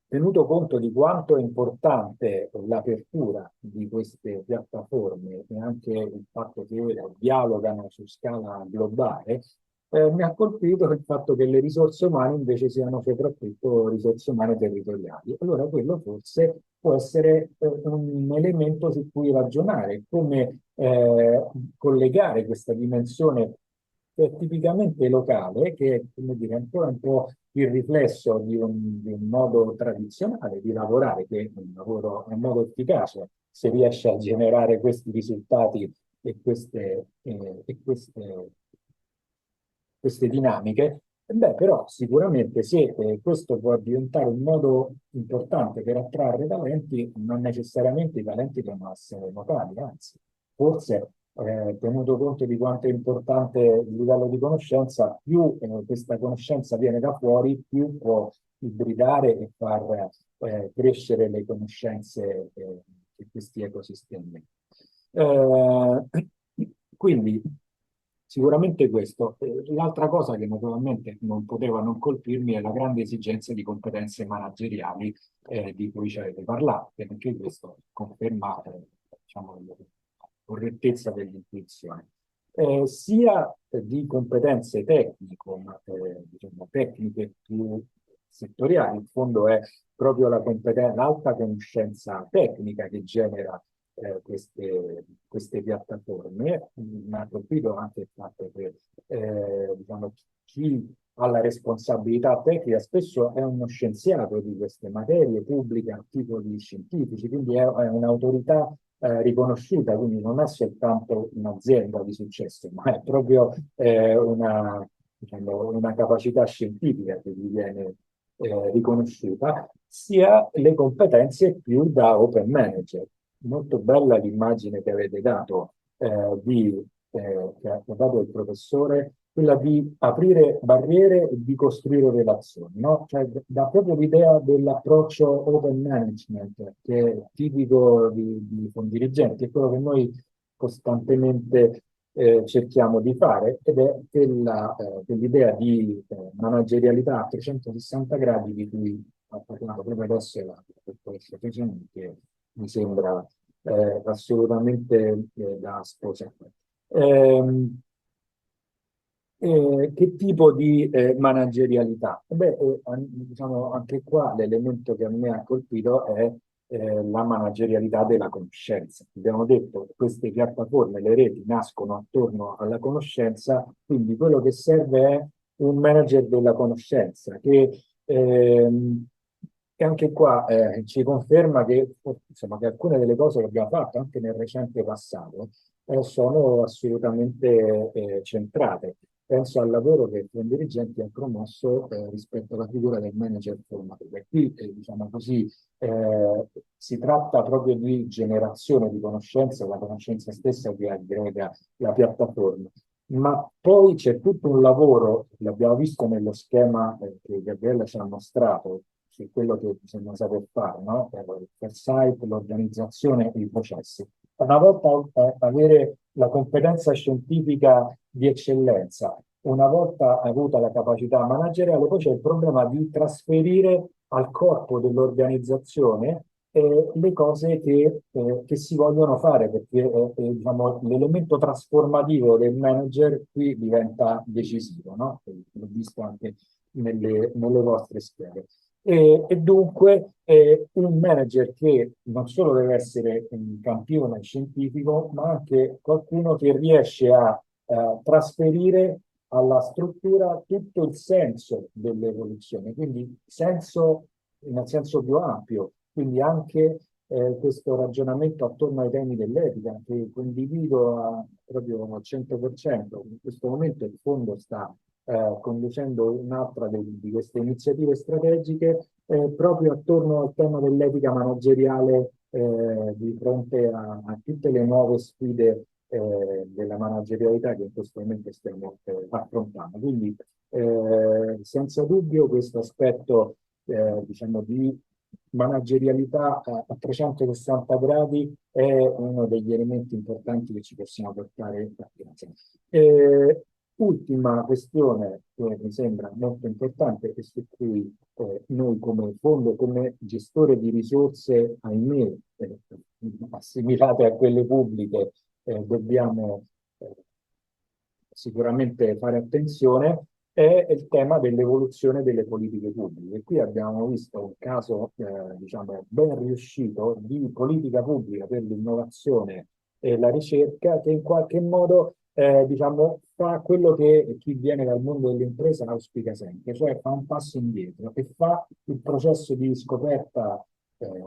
Speaker 8: tenuto conto di quanto è importante l'apertura di queste piattaforme e anche il fatto che dialogano su scala globale, mi ha colpito il fatto che le risorse umane invece siano soprattutto risorse umane territoriali. Allora quello forse può essere un elemento su cui ragionare, come collegare questa dimensione che è tipicamente locale, che è, come dire, ancora un po' il riflesso di un modo tradizionale di lavorare, che è un lavoro, è un modo efficace, se riesce a generare questi risultati e queste dinamiche. Beh, però sicuramente se questo può diventare un modo importante per attrarre talenti, non necessariamente i talenti devono essere locali, anzi, forse tenuto conto di quanto è importante il livello di conoscenza, più questa conoscenza viene da fuori, più può ibridare e far crescere le conoscenze di questi ecosistemi. Quindi sicuramente questo. L'altra cosa che naturalmente non poteva non colpirmi è la grande esigenza di competenze manageriali di cui ci avete parlato, e anche questo conferma diciamo, la correttezza dell'intuizione. Sia di competenze tecniche, ma diciamo, tecniche più settoriali, in fondo è proprio l'alta conoscenza tecnica che genera queste piattaforme. Mi ha colpito anche il fatto che diciamo, chi ha la responsabilità tecnica spesso è uno scienziato di queste materie, pubblica articoli scientifici, quindi è un'autorità riconosciuta, quindi non è soltanto un'azienda di successo, ma è proprio diciamo, una capacità scientifica che gli viene riconosciuta, sia le competenze più da open manager. Molto bella l'immagine che avete dato, che ha dato il professore, quella di aprire barriere e di costruire relazioni, no? Cioè, dà proprio l'idea dell'approccio open management, che è tipico di Fondirigenti, è quello che noi costantemente cerchiamo di fare, ed è quell'idea di managerialità a 360 gradi di cui ha parlato proprio adesso la professoressa Feceni, che mi sembra assolutamente da sposare. Che tipo di managerialità? Beh, diciamo, anche qua l'elemento che a me ha colpito è la managerialità della conoscenza. Abbiamo detto che queste piattaforme, le reti, nascono attorno alla conoscenza, quindi quello che serve è un manager della conoscenza che e anche qua ci conferma che, insomma, che alcune delle cose che abbiamo fatto anche nel recente passato sono assolutamente centrate. Penso al lavoro che Fondirigenti ha promosso rispetto alla figura del manager formatore. Qui, diciamo così, si tratta proprio di generazione di conoscenza, la conoscenza stessa che aggrega la piattaforma. Ma poi c'è tutto un lavoro, l'abbiamo visto nello schema che Gabriella ci ha mostrato, su quello che bisogna saper fare, no? Il foresight, l'organizzazione e i processi. Una volta avere la competenza scientifica di eccellenza, una volta avuta la capacità manageriale, poi c'è il problema di trasferire al corpo dell'organizzazione le cose che si vogliono fare, perché diciamo, l'elemento trasformativo del manager qui diventa decisivo, no? L'ho visto anche nelle vostre schede. E dunque un manager che non solo deve essere un campione scientifico, ma anche qualcuno che riesce a trasferire alla struttura tutto il senso dell'evoluzione, quindi senso nel senso più ampio, quindi anche questo ragionamento attorno ai temi dell'etica, che condivido proprio al 100%. In questo momento il fondo sta conducendo un'altra di queste iniziative strategiche proprio attorno al tema dell'etica manageriale di fronte a tutte le nuove sfide della managerialità che in questo momento stiamo affrontando. Quindi senza dubbio questo aspetto diciamo di managerialità a 360 gradi è uno degli elementi importanti che ci possiamo portare a casa. Ultima questione che mi sembra molto importante e su cui noi come fondo, come gestore di risorse, ahimè, assimilate a quelle pubbliche, dobbiamo sicuramente fare attenzione, è il tema dell'evoluzione delle politiche pubbliche. E qui abbiamo visto un caso diciamo, ben riuscito di politica pubblica per l'innovazione e la ricerca che in qualche modo diciamo, fa quello che chi viene dal mondo dell'impresa auspica sempre, cioè fa un passo indietro e fa il processo di scoperta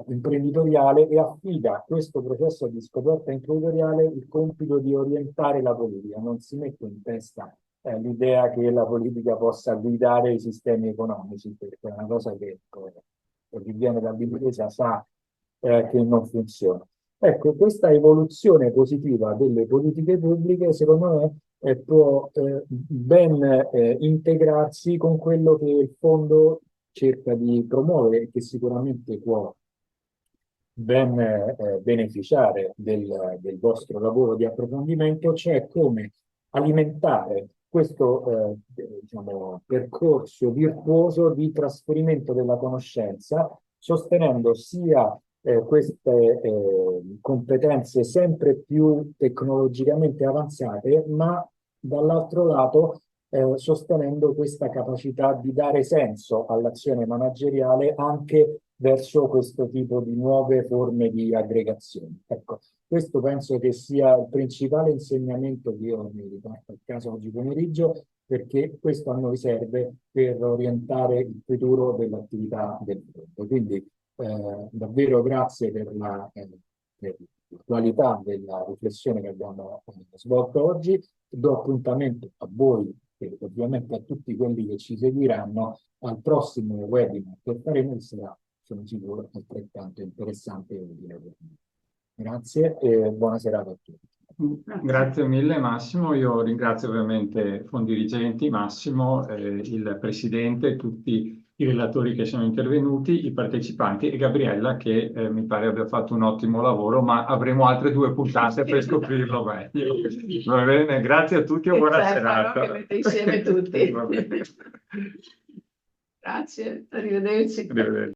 Speaker 8: imprenditoriale e affida a questo processo di scoperta imprenditoriale il compito di orientare la politica. Non si mette in testa l'idea che la politica possa guidare i sistemi economici, perché è una cosa che chi viene dall'impresa sa che non funziona. Ecco, questa evoluzione positiva delle politiche pubbliche, secondo me, può ben integrarsi con quello che il fondo cerca di promuovere e che sicuramente può ben beneficiare del vostro lavoro di approfondimento, cioè come alimentare questo diciamo, percorso virtuoso di trasferimento della conoscenza, sostenendo sia queste competenze sempre più tecnologicamente avanzate, ma dall'altro lato sostenendo questa capacità di dare senso all'azione manageriale anche verso questo tipo di nuove forme di aggregazione. Ecco, questo penso che sia il principale insegnamento che io mi riporto a casa oggi pomeriggio, perché questo a noi serve per orientare il futuro dell'attività del fondo. Quindi davvero grazie per la qualità della riflessione che abbiamo svolto oggi. Do appuntamento a voi e ovviamente a tutti quelli che ci seguiranno al prossimo webinar che faremo, che sarà, sono sicuro, altrettanto interessante e utile. Grazie e buona serata a tutti.
Speaker 1: Grazie mille Massimo, io ringrazio ovviamente Fondirigenti, Massimo, il Presidente, tutti i relatori che sono intervenuti, i partecipanti e Gabriella che mi pare abbia fatto un ottimo lavoro, ma avremo altre 2 puntate per scoprirlo meglio. Va bene, grazie a tutti e buona serata.
Speaker 4: Che mette insieme tutti. Grazie, arrivederci.
Speaker 1: Arrivederci.